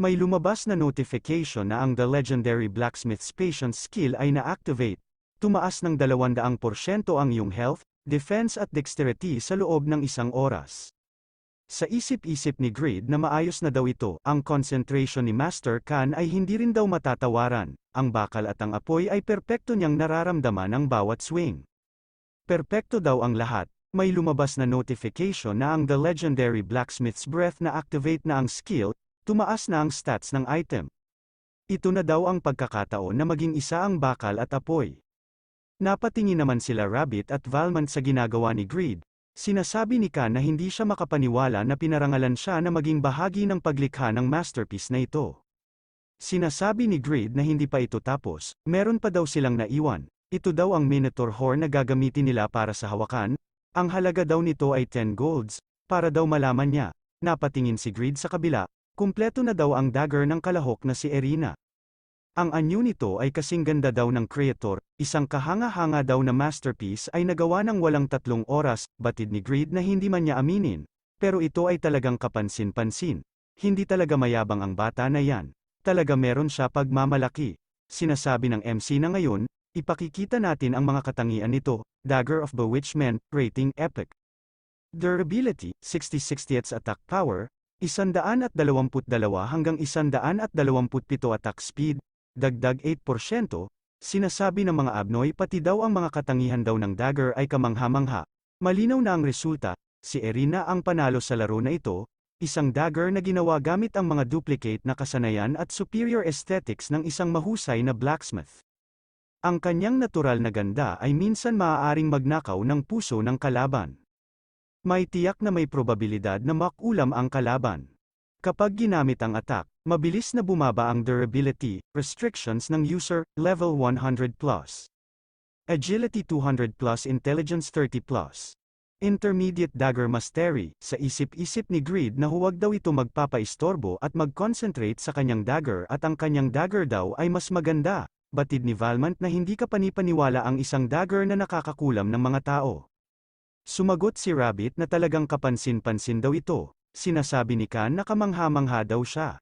[SPEAKER 1] May lumabas na notification na ang The Legendary Blacksmith's Patience skill ay na-activate. Tumaas ng 200% ang iyong health, defense at dexterity sa loob ng isang oras. Sa isip-isip ni Greed na maayos na daw ito, ang concentration ni Master Kan ay hindi rin daw matatawaran. Ang bakal at ang apoy ay perpekto niyang nararamdaman ang bawat swing. Perpekto daw ang lahat. May lumabas na notification na ang The Legendary Blacksmith's Breath na activate na ang skill, tumaas na ang stats ng item. Ito na daw ang pagkakataon na maging isa ang bakal at apoy. Napatingin naman sila Rabbit at Valmont sa ginagawa ni Greed. Sinasabi ni Kan na hindi siya makapaniwala na pinarangalan siya na maging bahagi ng paglikha ng masterpiece na ito. Sinasabi ni Greed na hindi pa ito tapos, meron pa daw silang naiwan. Ito daw ang Minotaur horn na gagamitin nila para sa hawakan. Ang halaga daw nito ay 10 golds, para daw malaman niya. Napatingin si Greed sa kabila, kumpleto na daw ang dagger ng kalahok na si Erina. Ang anyo nito ay kasing ganda daw ng creator, isang kahanga-hanga daw na masterpiece ay nagawa ng walang 3 oras, batid ni Greed na hindi man niya aminin. Pero ito ay talagang kapansin-pansin. Hindi talaga mayabang ang bata na yan. Talaga meron siya pagmamalaki. Sinasabi ng MC na ngayon, ipakikita natin ang mga katangian nito. Dagger of Bewitchment, rating epic. Durability, 60-60 attack power, 122 hanggang 127 attack speed, dagdag 8%, sinasabi ng mga abnoy pati daw ang mga katangian daw ng dagger ay kamangha-mangha. Malinaw na ang resulta, si Erina ang panalo sa laro na ito, isang dagger na ginawa gamit ang mga duplicate na kasanayan at superior aesthetics ng isang mahusay na blacksmith. Ang kanyang natural na ganda ay minsan maaaring magnakaw ng puso ng kalaban. May tiyak na may probabilidad na makulam ang kalaban. Kapag ginamit ang attack, mabilis na bumaba ang durability, restrictions ng user, level 100+. Agility 200+, Intelligence 30+. Intermediate Dagger Mastery, sa isip-isip ni Greed na huwag daw ito magpapaistorbo at mag-concentrate sa kanyang dagger at ang kanyang dagger daw ay mas maganda. Batid ni Valmont na hindi ka panipaniwala ang isang dagger na nakakakulam ng mga tao. Sumagot si Rabbit na talagang kapansin-pansin daw ito. Sinasabi ni Kan na kamangha-mangha daw siya.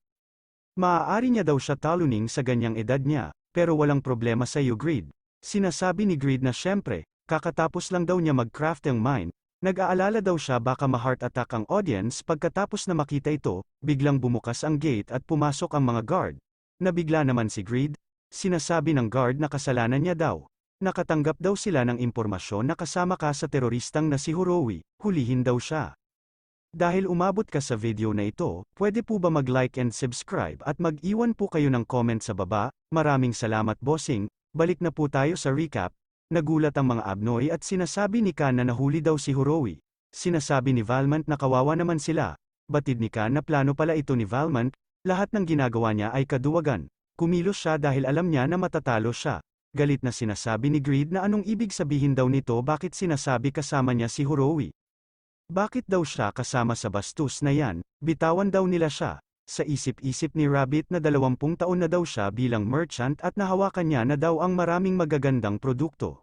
[SPEAKER 1] Maaari niya daw siya talunin sa ganyang edad niya, pero walang problema sa iyo Greed. Sinasabi ni Greed na syempre, kakatapos lang daw niya mag-craft ang mine, nag-aalala daw siya baka ma-heart attack ang audience pagkatapos na makita ito, biglang bumukas ang gate at pumasok ang mga guard. Nabigla naman si Greed, sinasabi ng guard na kasalanan niya daw. Nakatanggap daw sila ng impormasyon na kasama ka sa teroristang na si Horowi, hulihin daw siya. Dahil umabot ka sa video na ito, pwede po ba mag-like and subscribe at mag-iwan po kayo ng comment sa baba? Maraming salamat bossing, balik na po tayo sa recap. Nagulat ang mga Abnoy at sinasabi ni Kan na nahuli daw si Horowi. Sinasabi ni Valmont na kawawa naman sila. Batid ni Kan na plano pala ito ni Valmont, lahat ng ginagawa niya ay kaduwagan. Kumilos siya dahil alam niya na matatalo siya. Galit na sinasabi ni Greed na anong ibig sabihin daw nito bakit sinasabi kasama niya si Horowi. Bakit daw siya kasama sa bastos na yan, bitawan daw nila siya. Sa isip-isip ni Rabbit na 20 taon na daw siya bilang merchant at nahawakan niya na daw ang maraming magagandang produkto.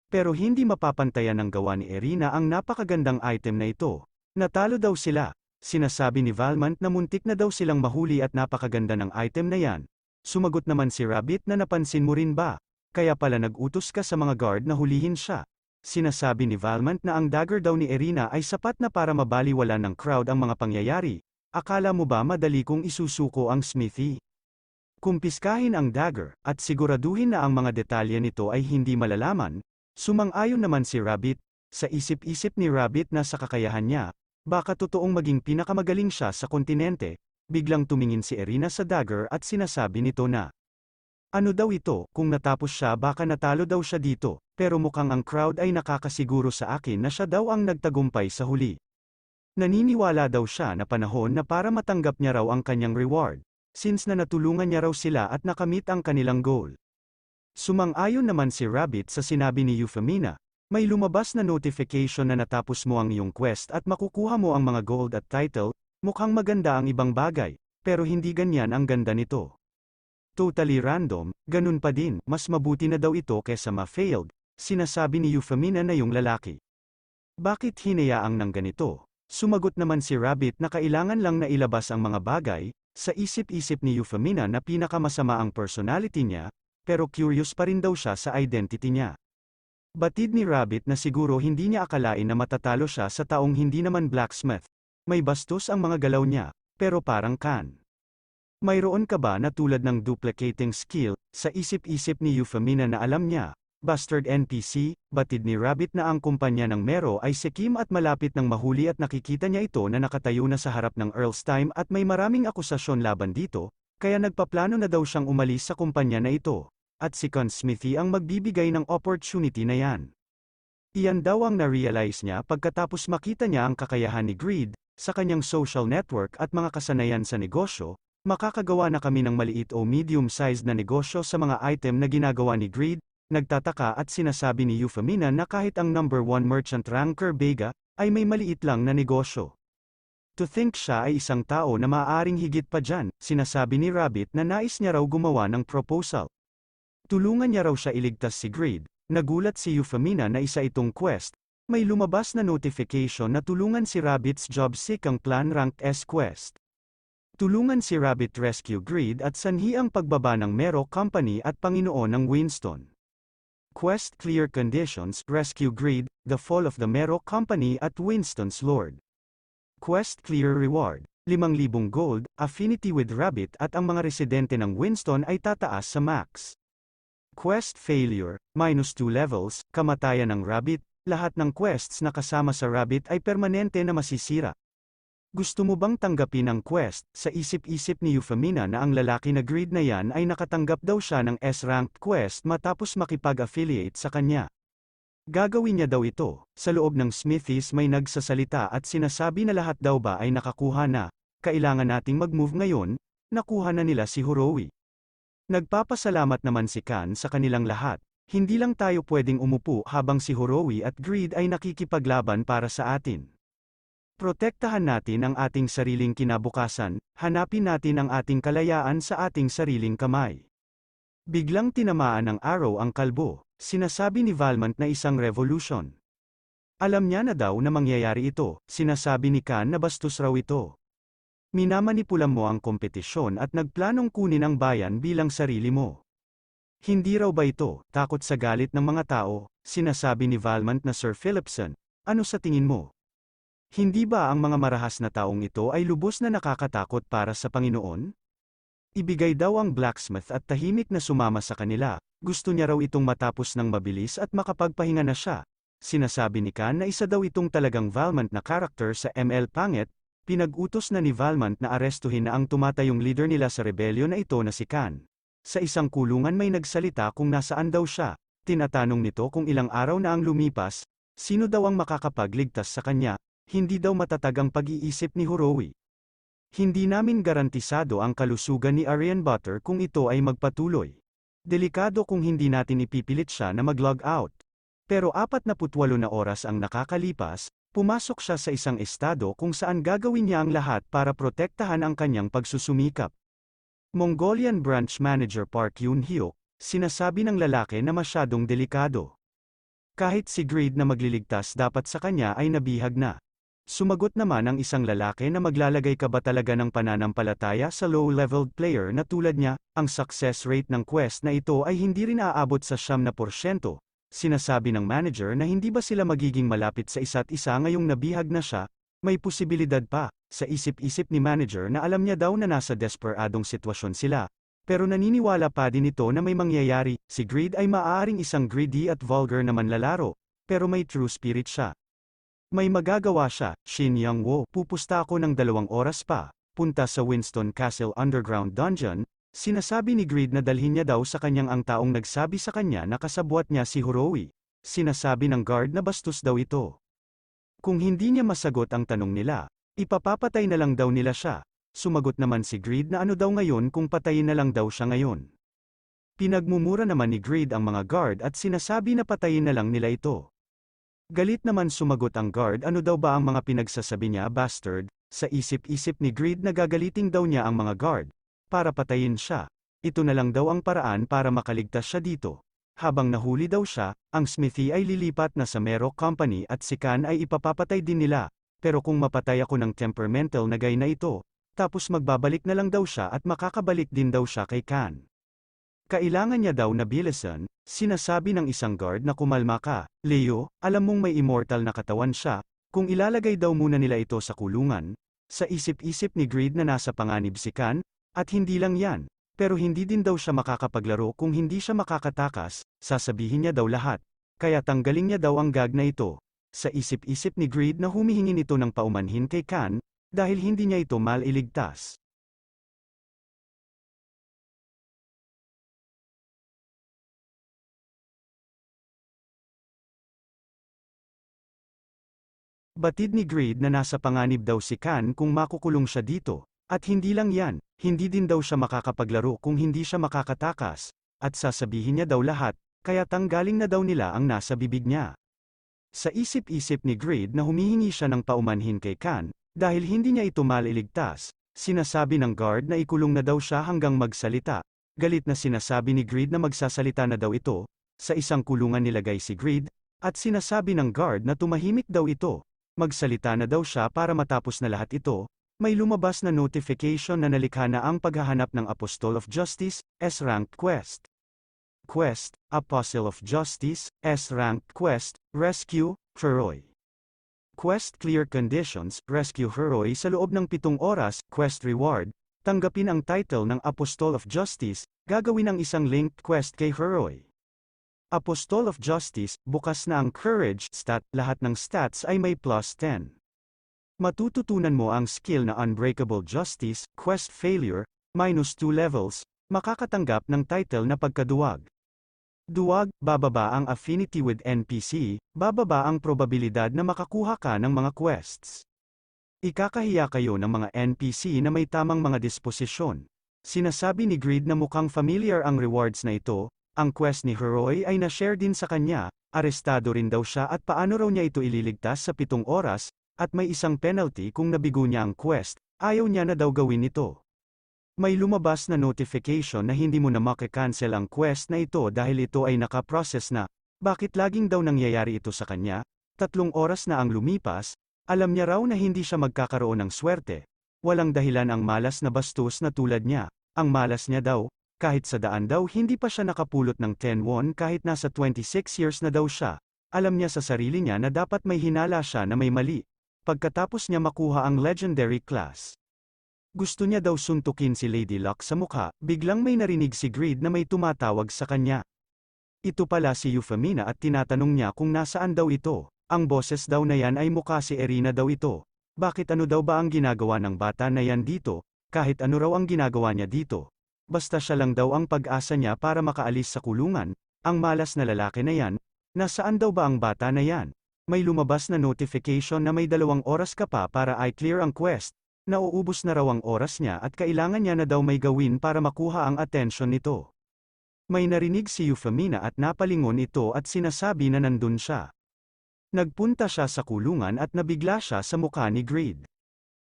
[SPEAKER 1] Pero hindi mapapantayan ng gawa ni Erina ang napakagandang item na ito. Natalo daw sila. Sinasabi ni Valmont na muntik na daw silang mahuli at napakaganda ng item na yan. Sumagot naman si Rabbit na napansin mo rin ba? Kaya pala nag-utos ka sa mga guard na hulihin siya. Sinasabi ni Valmont na ang dagger daw ni Erina ay sapat na para mabaliwala ng crowd ang mga pangyayari. Akala mo ba madali kong isusuko ang smithy? Kumpiskahin ang dagger, at siguraduhin na ang mga detalye nito ay hindi malalaman. Sumang-ayon naman si Rabbit. Sa isip-isip ni Rabbit na sa kakayahan niya, baka totoong maging pinakamagaling siya sa kontinente. Biglang tumingin si Erina sa dagger at sinasabi nito na, ano daw ito, kung natapos siya baka natalo daw siya dito, pero mukhang ang crowd ay nakakasiguro sa akin na siya daw ang nagtagumpay sa huli. Naniniwala daw siya na panahon na para matanggap niya raw ang kanyang reward, since na natulungan niya raw sila at nakamit ang kanilang goal. Sumang-ayon naman si Rabbit sa sinabi ni Euphemina, may lumabas na notification na natapos mo ang iyong quest at makukuha mo ang mga gold at title, mukhang maganda ang ibang bagay, pero hindi ganyan ang ganda nito. Totally random, ganun pa din, mas mabuti na daw ito kesa ma-failed, sinasabi ni Euphemina na yung lalaki. Bakit hinayaang ng ganito? Sumagot naman si Rabbit na kailangan lang na ilabas ang mga bagay, sa isip-isip ni Euphemina na pinakamasama ang personality niya, pero curious pa rin daw siya sa identity niya. Batid ni Rabbit na siguro hindi niya akalain na matatalo siya sa taong hindi naman blacksmith. May bastos ang mga galaw niya, pero parang Kan. Mayroon ka ba na tulad ng duplicating skill, sa isip-isip ni Euphemina na alam niya? Bastard NPC, batid ni Rabbit na ang kumpanya ng Mero ay sikim at malapit ng mahuli at nakikita niya ito na nakatayo na sa harap ng Earl's Time at may maraming akusasyon laban dito, kaya nagpaplano na daw siyang umalis sa kumpanya na ito. At si Con Smithy ang magbibigay ng opportunity na yan. Iyan daw ang na-realize niya pagkatapos makita niya ang kakayahan ni Greed, sa kanyang social network at mga kasanayan sa negosyo. Makakagawa na kami ng maliit o medium-sized na negosyo sa mga item na ginagawa ni Greed. Nagtataka at sinasabi ni Euphemina na kahit ang number 1 merchant ranker Vega, ay may maliit lang na negosyo. To think siya ay isang tao na maaaring higit pa dyan, sinasabi ni Rabbit na nais niya raw gumawa ng proposal. Tulungan niya raw siya iligtas si Greed. Nagulat si Euphemina na isa itong quest. May lumabas na notification na tulungan si Rabbit's job seek ang Plan Ranked S quest. Tulungan si Rabbit rescue Greed at sanhi ang pagbaba ng Mero Company at Panginoon ng Winston. Quest clear conditions, rescue Greed, the fall of the Mero Company at Winston's Lord. Quest clear reward, 5,000 gold, affinity with Rabbit at ang mga residente ng Winston ay tataas sa max. Quest failure, -2 levels, kamatayan ng Rabbit, lahat ng quests na kasama sa Rabbit ay permanente na masisira. Gusto mo bang tanggapin ang quest? Sa isip-isip ni Euphemina na ang lalaki na Greed na yan ay nakatanggap daw siya ng S-ranked quest matapos makipag-affiliate sa kanya. Gagawin niya daw ito. Sa loob ng Smithies may nagsasalita at sinasabi na lahat daw ba ay nakakuha na. Kailangan nating mag-move ngayon, nakuha na nila si Horowi. Nagpapasalamat naman si Kan sa kanilang lahat. Hindi lang tayo pwedeng umupo habang si Horowi at Greed ay nakikipaglaban para sa atin. Protektahan natin ang ating sariling kinabukasan, hanapin natin ang ating kalayaan sa ating sariling kamay. Biglang tinamaan ng araw ang kalbo, sinasabi ni Valmont na isang revolution. Alam niya na daw na mangyayari ito, sinasabi ni Khan na bastos raw ito. Minamanipula mo ang kompetisyon at nagplanong kunin ang bayan bilang sarili mo. Hindi raw ba ito, takot sa galit ng mga tao, sinasabi ni Valmont na Sir Philipson, ano sa tingin mo? Hindi ba ang mga marahas na taong ito ay lubos na nakakatakot para sa Panginoon? Ibigay daw ang blacksmith at tahimik na sumama sa kanila, gusto niya raw itong matapos ng mabilis at makapagpahinga na siya. Sinasabi ni Khan na isa daw itong talagang Valmont na karakter sa ML Pangit, pinag-utos na ni Valmont na arestuhin na ang tumatayong leader nila sa rebellion na ito na si Khan. Sa isang kulungan may nagsalita kung nasaan daw siya, tinatanong nito kung ilang araw na ang lumipas, sino daw ang makakapagligtas sa kanya, hindi daw matatag ang pag-iisip ni Horowi. Hindi namin garantisado ang kalusugan ni Arian Butter kung ito ay magpatuloy. Delikado kung hindi natin ipipilit siya na mag-log out. Pero 48 na oras ang nakakalipas, pumasok siya sa isang estado kung saan gagawin niya ang lahat para protektahan ang kanyang pagsusumikap. Mongolian Branch Manager Park Yoon-hyuk, sinasabi ng lalaki na masyadong delikado. Kahit si Greed na magliligtas dapat sa kanya ay nabihag na. Sumagot naman ang isang lalaki na maglalagay ka ba talaga ng pananampalataya sa low-leveled player na tulad niya, ang success rate ng quest na ito ay hindi rin aabot sa 9%. Sinasabi ng manager na hindi ba sila magiging malapit sa isa't isa ngayong nabihag na siya, may posibilidad pa, sa isip-isip ni manager na alam niya daw na nasa desperadong sitwasyon sila. Pero naniniwala pa din ito na may mangyayari, si Greed ay maaaring isang greedy at vulgar na manlalaro, pero may true spirit siya. May magagawa siya, Shin Young-woo, pupusta ako ng 2 oras pa, punta sa Winston Castle Underground Dungeon, sinasabi ni Greed na dalhin niya daw sa kanyang ang taong nagsabi sa kanya na kasabwat niya si Horowi. Sinasabi ng guard na bastos daw ito. Kung hindi niya masagot ang tanong nila, ipapapatay na lang daw nila siya. Sumagot naman si Greed na ano daw ngayon kung patayin na lang daw siya ngayon. Pinagmumura naman ni Greed ang mga guard at sinasabi na patayin na lang nila ito. Galit naman sumagot ang guard ano daw ba ang mga pinagsasabi niya bastard, sa isip-isip ni Greed na gagaliting daw niya ang mga guard, para patayin siya. Ito na lang daw ang paraan para makaligtas siya dito. Habang nahuli daw siya, ang Smithy ay lilipat na sa Merok Company at si Khan ay ipapapatay din nila, pero kung mapatay ako ng temperamental na guy na ito, tapos magbabalik na lang daw siya at makakabalik din daw siya kay Khan. Kailangan niya daw na bilisan, sinasabi ng isang guard na kumalma ka, Leo, alam mong may immortal na katawan siya, kung ilalagay daw muna nila ito sa kulungan, sa isip-isip ni Greed na nasa panganib si Khan, at hindi lang yan, pero hindi din daw siya makakapaglaro kung hindi siya makakatakas, sasabihin niya daw lahat, kaya tanggalin niya daw ang gag na ito. Sa isip-isip ni Greed na humihingi nito ng paumanhin kay Khan, dahil hindi niya ito maliligtas. Batid ni Greed na nasa panganib daw si Khan kung makukulong siya dito, at hindi lang yan, hindi din daw siya makakapaglaro kung hindi siya makakatakas, at sasabihin niya daw lahat, kaya tanggaling na daw nila ang nasa bibig niya. Sa isip-isip ni Greed na humihingi siya ng paumanhin kay Khan, dahil hindi niya ito maliligtas, sinasabi ng guard na ikulong na daw siya hanggang magsalita, galit na sinasabi ni Greed na magsasalita na daw ito, sa isang kulungan nilagay si Greed, at sinasabi ng guard na tumahimik daw ito. Magsalita na daw siya para matapos na lahat ito, may lumabas na notification na nalikha na ang paghahanap ng Apostle of Justice, S-Rank Quest. Quest, Apostle of Justice, S-Rank Quest, Rescue, Heroy. Quest Clear Conditions, Rescue Heroy sa loob ng 7 oras, Quest Reward, tanggapin ang title ng Apostle of Justice, gagawin ang isang linked quest kay Heroy. Apostle of Justice, bukas na ang Courage stat, lahat ng stats ay may +10. Matututunan mo ang skill na Unbreakable Justice, Quest Failure, -2 levels, makakatanggap ng title na Pagkaduwag. Duwag, bababa ang affinity with NPC, bababa ang probabilidad na makakuha ka ng mga quests. Ikakahiya kayo ng mga NPC na may tamang mga disposisyon. Sinasabi ni Greed na mukhang familiar ang rewards na ito. Ang quest ni Heroy ay na-share din sa kanya, arestado rin daw siya at paano raw niya ito ililigtas sa 7 oras, at may isang penalty kung nabigo niya ang quest, ayaw niya na daw gawin ito. May lumabas na notification na hindi mo na maka-cancel ang quest na ito dahil ito ay naka-process na. Bakit laging daw nangyayari ito sa kanya? 3 oras na ang lumipas, alam niya raw na hindi siya magkakaroon ng swerte. Walang dahilan ang malas na bastos na tulad niya. Ang malas niya daw, kahit sa daan daw hindi pa siya nakapulot ng 10 won kahit nasa 26 years na daw siya. Alam niya sa sarili niya na dapat may hinala siya na may mali. Pagkatapos niya makuha ang legendary class. Gusto niya daw suntukin si Lady Luck sa mukha, biglang may narinig si Greed na may tumatawag sa kanya. Ito pala si Euphemina at tinatanong niya kung nasaan daw ito. Ang boses daw na yan ay mukha si Erina daw ito. Bakit ano daw ba ang ginagawa ng bata na yan dito, kahit ano raw ang ginagawa niya dito? Basta siya lang daw ang pag-asa niya para makaalis sa kulungan, ang malas na lalaki na yan, nasaan daw ba ang bata na yan? May lumabas na notification na may 2 oras ka pa para i-clear ang quest, nauubos na raw ang oras niya at kailangan niya na daw may gawin para makuha ang atensyon nito. May narinig si Euphemina at napalingon ito at sinasabi na nandun siya. Nagpunta siya sa kulungan at nabigla siya sa mukha ni Greed.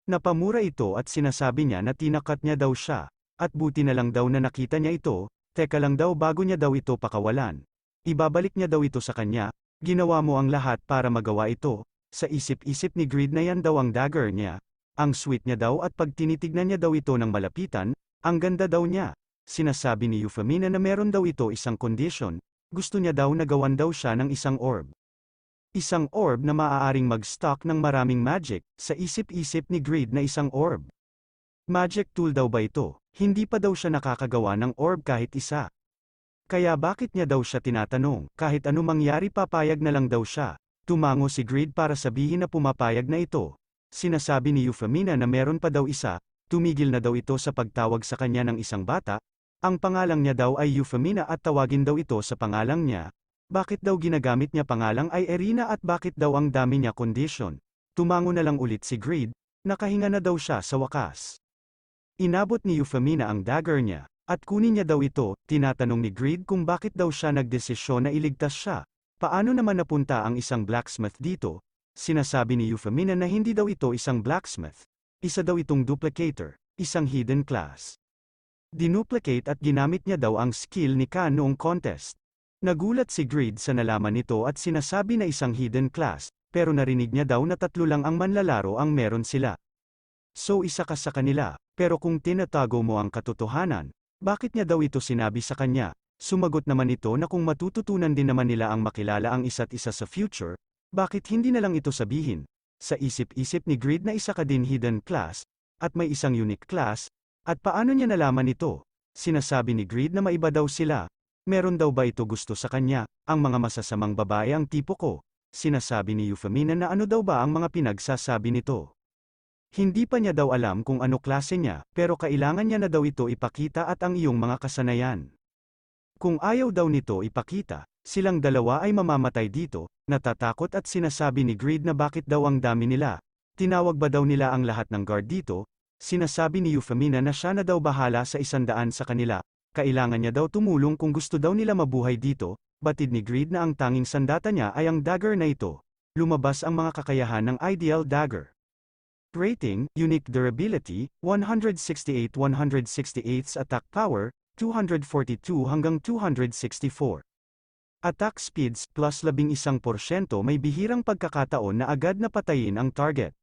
[SPEAKER 1] Napamura ito at sinasabi niya na tinakat niya daw siya, at buti na lang daw na nakita niya ito, teka lang daw bago niya daw ito pakawalan. Ibabalik niya daw ito sa kanya, ginawa mo ang lahat para magawa ito, sa isip-isip ni Greed na yan daw ang dagger niya, ang sweet niya daw at pag tinitignan niya daw ito ng malapitan, ang ganda daw niya. Sinasabi ni Euphemina na meron daw ito isang condition, gusto niya daw na gawan daw siya ng isang orb. Isang orb na maaaring mag-stock ng maraming magic, sa isip-isip ni Greed na isang orb. Magic tool daw ba ito? Hindi pa daw siya nakakagawa ng orb kahit isa. Kaya bakit niya daw siya tinatanong, kahit ano mangyari papayag na lang daw siya. Tumango si Greed para sabihin na pumapayag na ito. Sinasabi ni Euphemina na meron pa daw isa, tumigil na daw ito sa pagtawag sa kanya ng isang bata. Ang pangalang niya daw ay Euphemina at tawagin daw ito sa pangalang niya. Bakit daw ginagamit niya pangalang ay Erina at bakit daw ang dami niya condition? Tumango na lang ulit si Greed, nakahinga na daw siya sa wakas. Inabot ni Euphemina ang dagger niya, at kunin niya daw ito, tinatanong ni Greed kung bakit daw siya nagdesisyon na iligtas siya. Paano naman napunta ang isang blacksmith dito? Sinasabi ni Euphemina na hindi daw ito isang blacksmith. Isa daw itong duplicator, isang hidden class. Dinuplicate at ginamit niya daw ang skill ni Khan noong contest. Nagulat si Greed sa nalaman nito at sinasabi na isang hidden class, pero narinig niya daw na 3 lang ang manlalaro ang meron sila. So isa ka sa kanila, pero kung tinatago mo ang katotohanan, bakit niya daw ito sinabi sa kanya? Sumagot naman ito na kung matututunan din naman nila ang makilala ang isa't isa sa future, bakit hindi na lang ito sabihin? Sa isip-isip ni Greed na isa ka din hidden class, at may isang unique class, at paano niya nalaman ito? Sinasabi ni Greed na maiba daw sila. Meron daw ba ito gusto sa kanya, ang mga masasamang babae ang tipo ko? Sinasabi ni Euphemina na ano daw ba ang mga pinagsasabi nito? Hindi pa niya daw alam kung ano klase niya, pero kailangan niya na daw ito ipakita at ang iyong mga kasanayan. Kung ayaw daw nito ipakita, silang dalawa ay mamamatay dito, natatakot at sinasabi ni Greed na bakit daw ang dami nila. Tinawag ba daw nila ang lahat ng guard dito? Sinasabi ni Euphemina na siya na daw bahala sa 100 sa kanila. Kailangan niya daw tumulong kung gusto daw nila mabuhay dito, batid ni Greed na ang tanging sandata niya ay ang dagger na ito. Lumabas ang mga kakayahan ng ideal dagger. Rating, Unique Durability, 168 168 Attack Power, 242 hanggang 264. Attack Speeds, plus 11% may bihirang pagkakataon na agad na patayin ang target.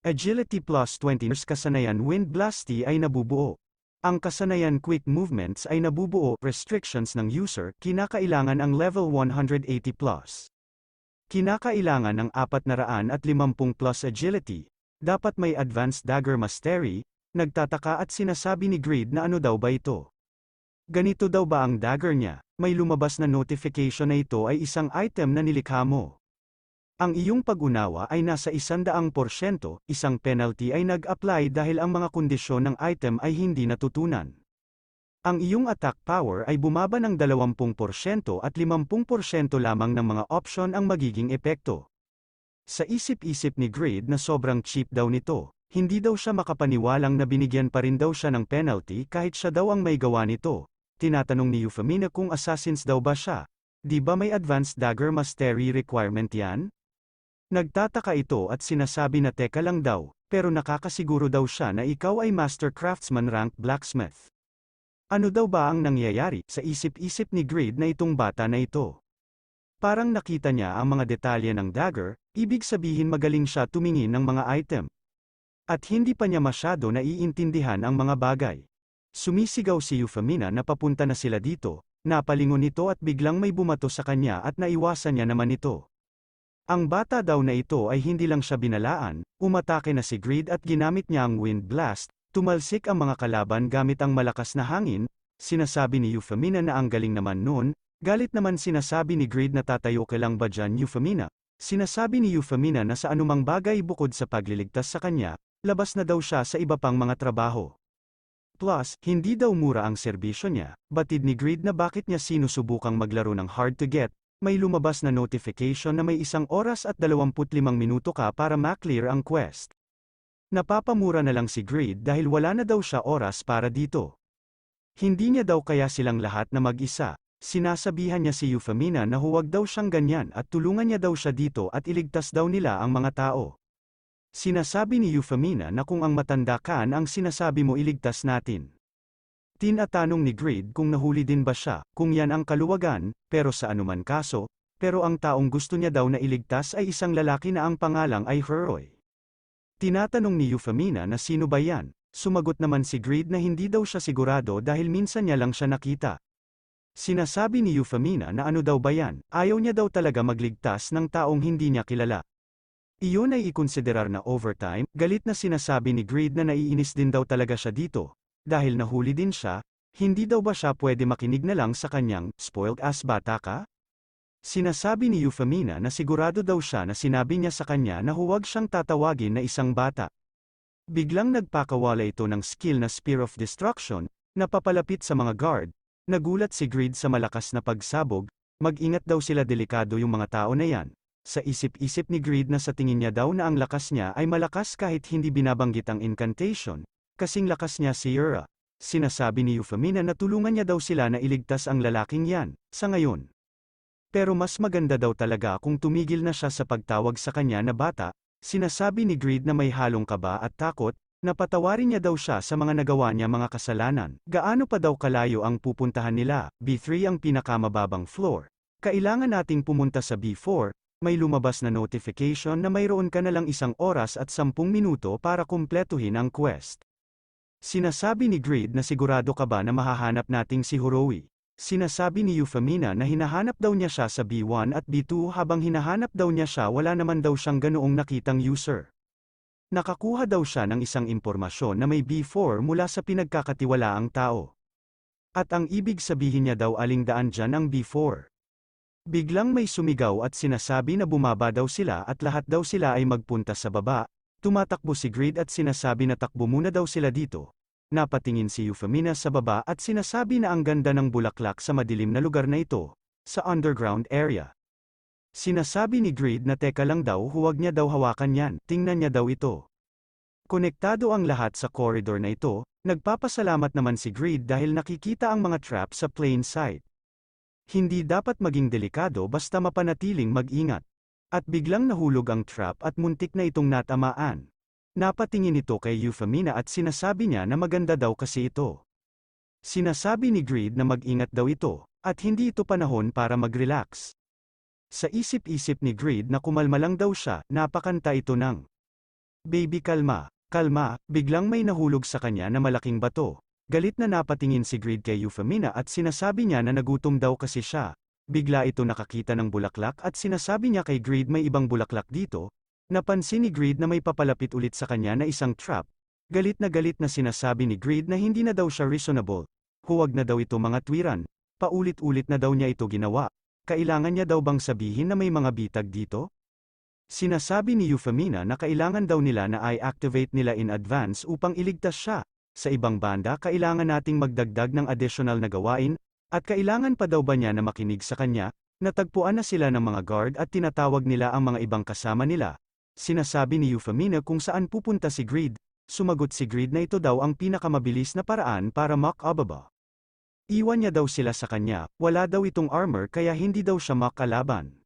[SPEAKER 1] Agility plus 20 kasanayan Wind Blasty ay nabubuo. Ang kasanayan Quick Movements ay nabubuo, restrictions ng user, kinakailangan ang level 180 plus. Kinakailangan ng 450 plus agility. Dapat may advanced dagger mastery. Nagtataka at sinasabi ni Greed na ano daw ba ito? Ganito daw ba ang dagger niya? May lumabas na notification na ito ay isang item na nilikha mo. Ang iyong pag-unawa ay nasa 100%, isang penalty ay nag-apply dahil ang mga kondisyon ng item ay hindi natutunan. Ang iyong attack power ay bumaba ng 20% at 50% lamang ng mga option ang magiging epekto. Sa isip-isip ni Greed na sobrang cheap daw nito, hindi daw siya makapaniwalang na binigyan pa rin daw siya ng penalty kahit siya daw ang may gawa nito. Tinatanong ni Euphemina kung assassins daw ba siya. Di ba may advanced dagger mastery requirement yan? Nagtataka ito at sinasabi na teka lang daw, pero nakakasiguro daw siya na ikaw ay Master Craftsman rank blacksmith. Ano daw ba ang nangyayari sa isip-isip ni Greed na itong bata na ito? Parang nakita niya ang mga detalye ng dagger, ibig sabihin magaling siya tumingin ng mga item. At hindi pa niya masyado naiintindihan ang mga bagay. Sumisigaw si Euphemina na papunta na sila dito, napalingon ito at biglang may bumato sa kanya at naiwasan niya naman ito. Ang bata daw na ito ay hindi lang siya binalaan, umatake na si Greed at ginamit niya ang wind blast, tumalsik ang mga kalaban gamit ang malakas na hangin, sinasabi ni Euphemina na ang galing naman nun, galit naman sinasabi ni Greed na tatayo ka lang ba dyan Euphemina. Sinasabi ni Euphemina na sa anumang bagay bukod sa pagliligtas sa kanya, labas na daw siya sa iba pang mga trabaho. Plus, hindi daw mura ang serbisyo niya, batid ni Greed na bakit niya sinusubukang maglaro ng hard to get, may lumabas na notification na may 1 oras at 25 minuto ka para ma-clear ang quest. Napapamura na lang si Greed dahil wala na daw siya oras para dito. Hindi niya daw kaya silang lahat na mag-isa, sinasabihan niya si Euphemina na huwag daw siyang ganyan at tulungan niya daw siya dito at iligtas daw nila ang mga tao. Sinasabi ni Euphemina na kung ang matanda kan ang sinasabi mo iligtas natin. Tinatanong ni Greed kung nahuli din ba siya, kung yan ang kaluwagan, pero sa anuman kaso, pero ang taong gusto niya daw na iligtas ay isang lalaki na ang pangalang ay Heroy. Tinatanong ni Euphemina na sino ba yan, sumagot naman si Greed na hindi daw siya sigurado dahil minsan niya lang siya nakita. Sinasabi ni Euphemina na ano daw ba yan, ayaw niya daw talaga magligtas ng taong hindi niya kilala. Iyon ay ikonsiderar na overtime, galit na sinasabi ni Greed na naiinis din daw talaga siya dito. Dahil nahuli din siya, hindi daw ba siya pwede makinig na lang sa kanyang, spoiled ass bata ka? Sinasabi ni Euphemina na sigurado daw siya na sinabi niya sa kanya na huwag siyang tatawagin na isang bata. Biglang nagpakawala ito ng skill na Spear of Destruction, na papalapit sa mga guard, nagulat si Greed sa malakas na pagsabog, mag-ingat daw sila delikado yung mga tao na yan. Sa isip-isip ni Greed na sa tingin niya daw na ang lakas niya ay malakas kahit hindi binabanggit ang incantation, kasing lakas niya si Yura. Sinasabi ni Euphemina na tulungan niya daw sila na iligtas ang lalaking yan, sa ngayon. Pero mas maganda daw talaga kung tumigil na siya sa pagtawag sa kanya na bata, sinasabi ni Greed na may halong kaba at takot, na patawarin niya daw siya sa mga nagawa niya mga kasalanan. Gaano pa daw kalayo ang pupuntahan nila? B3 ang pinakamababang floor. Kailangan nating pumunta sa B4, may lumabas na notification na mayroon ka na lang 1 oras at 10 minuto para kumpletuhin ang quest. Sinasabi ni Greed na sigurado ka ba na mahahanap nating si Heroy. Sinasabi ni Euphemina na hinahanap daw niya siya sa B1 at B2 habang hinahanap daw niya siya wala naman daw siyang ganoong nakitang user. Nakakuha daw siya ng isang impormasyon na may B4 mula sa pinagkakatiwalaang tao. At ang ibig sabihin niya daw aling daan dyan ang B4. Biglang may sumigaw at sinasabi na bumaba daw sila at lahat daw sila ay magpunta sa baba, tumatakbo si Greed at sinasabi na takbo muna daw sila dito. Napatingin si Euphemina sa baba at sinasabi na ang ganda ng bulaklak sa madilim na lugar na ito, sa underground area. Sinasabi ni Greed na teka lang daw huwag niya daw hawakan yan, tingnan niya daw ito. Konektado ang lahat sa corridor na ito, nagpapasalamat naman si Greed dahil nakikita ang mga trap sa plain sight. Hindi dapat maging delikado basta mapanatiling mag-ingat. At biglang nahulog ang trap at muntik na itong natamaan. Napatingin ito kay Euphemina at sinasabi niya na maganda daw kasi ito. Sinasabi ni Greed na mag-ingat daw ito, at hindi ito panahon para mag-relax. Sa isip-isip ni Greed na kumalma lang daw siya, napakanta ito ng "Baby kalma, kalma", biglang may nahulog sa kanya na malaking bato. Galit na napatingin si Greed kay Euphemina at sinasabi niya na nagutom daw kasi siya. Bigla ito nakakita ng bulaklak at sinasabi niya kay Greed may ibang bulaklak dito. Napansin ni Greed na may papalapit ulit sa kanya na isang trap. Galit na sinasabi ni Greed na hindi na daw siya reasonable. Huwag na daw ito mga tuwiran. Paulit-ulit na daw niya ito ginawa. Kailangan niya daw bang sabihin na may mga bitag dito? Sinasabi ni Euphemina na kailangan daw nila na i-activate nila in advance upang iligtas siya. Sa ibang banda kailangan nating magdagdag ng additional na gawain, at kailangan pa daw ba niya na makinig sa kanya? Natagpuan na sila ng mga guard at tinatawag nila ang mga ibang kasama nila. Sinasabi ni Euphemina kung saan pupunta si Greed. Sumagot si Greed na ito daw ang pinakamabilis na paraan para makababa. Iwan niya daw sila sa kanya, wala daw itong armor kaya hindi daw siya makalaban.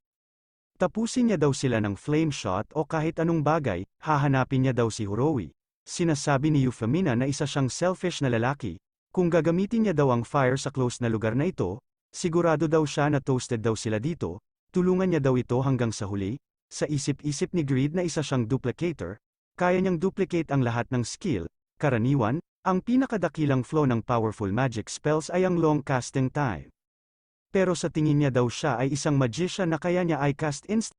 [SPEAKER 1] Tapusin niya daw sila ng flame shot o kahit anong bagay, hahanapin niya daw si Heroy. Sinasabi ni Euphemina na isa siyang selfish na lalaki. Kung gagamitin niya daw ang fire sa close na lugar na ito, sigurado daw siya na toasted daw sila dito. Tulungan niya daw ito hanggang sa huli. Sa isip-isip ni Greed na isa siyang duplicator, kaya niyang duplicate ang lahat ng skill. Karaniwan, ang pinakadakilang flow ng powerful magic spells ay ang long casting time. Pero sa tingin niya daw siya ay isang magician na kaya niya ay cast instant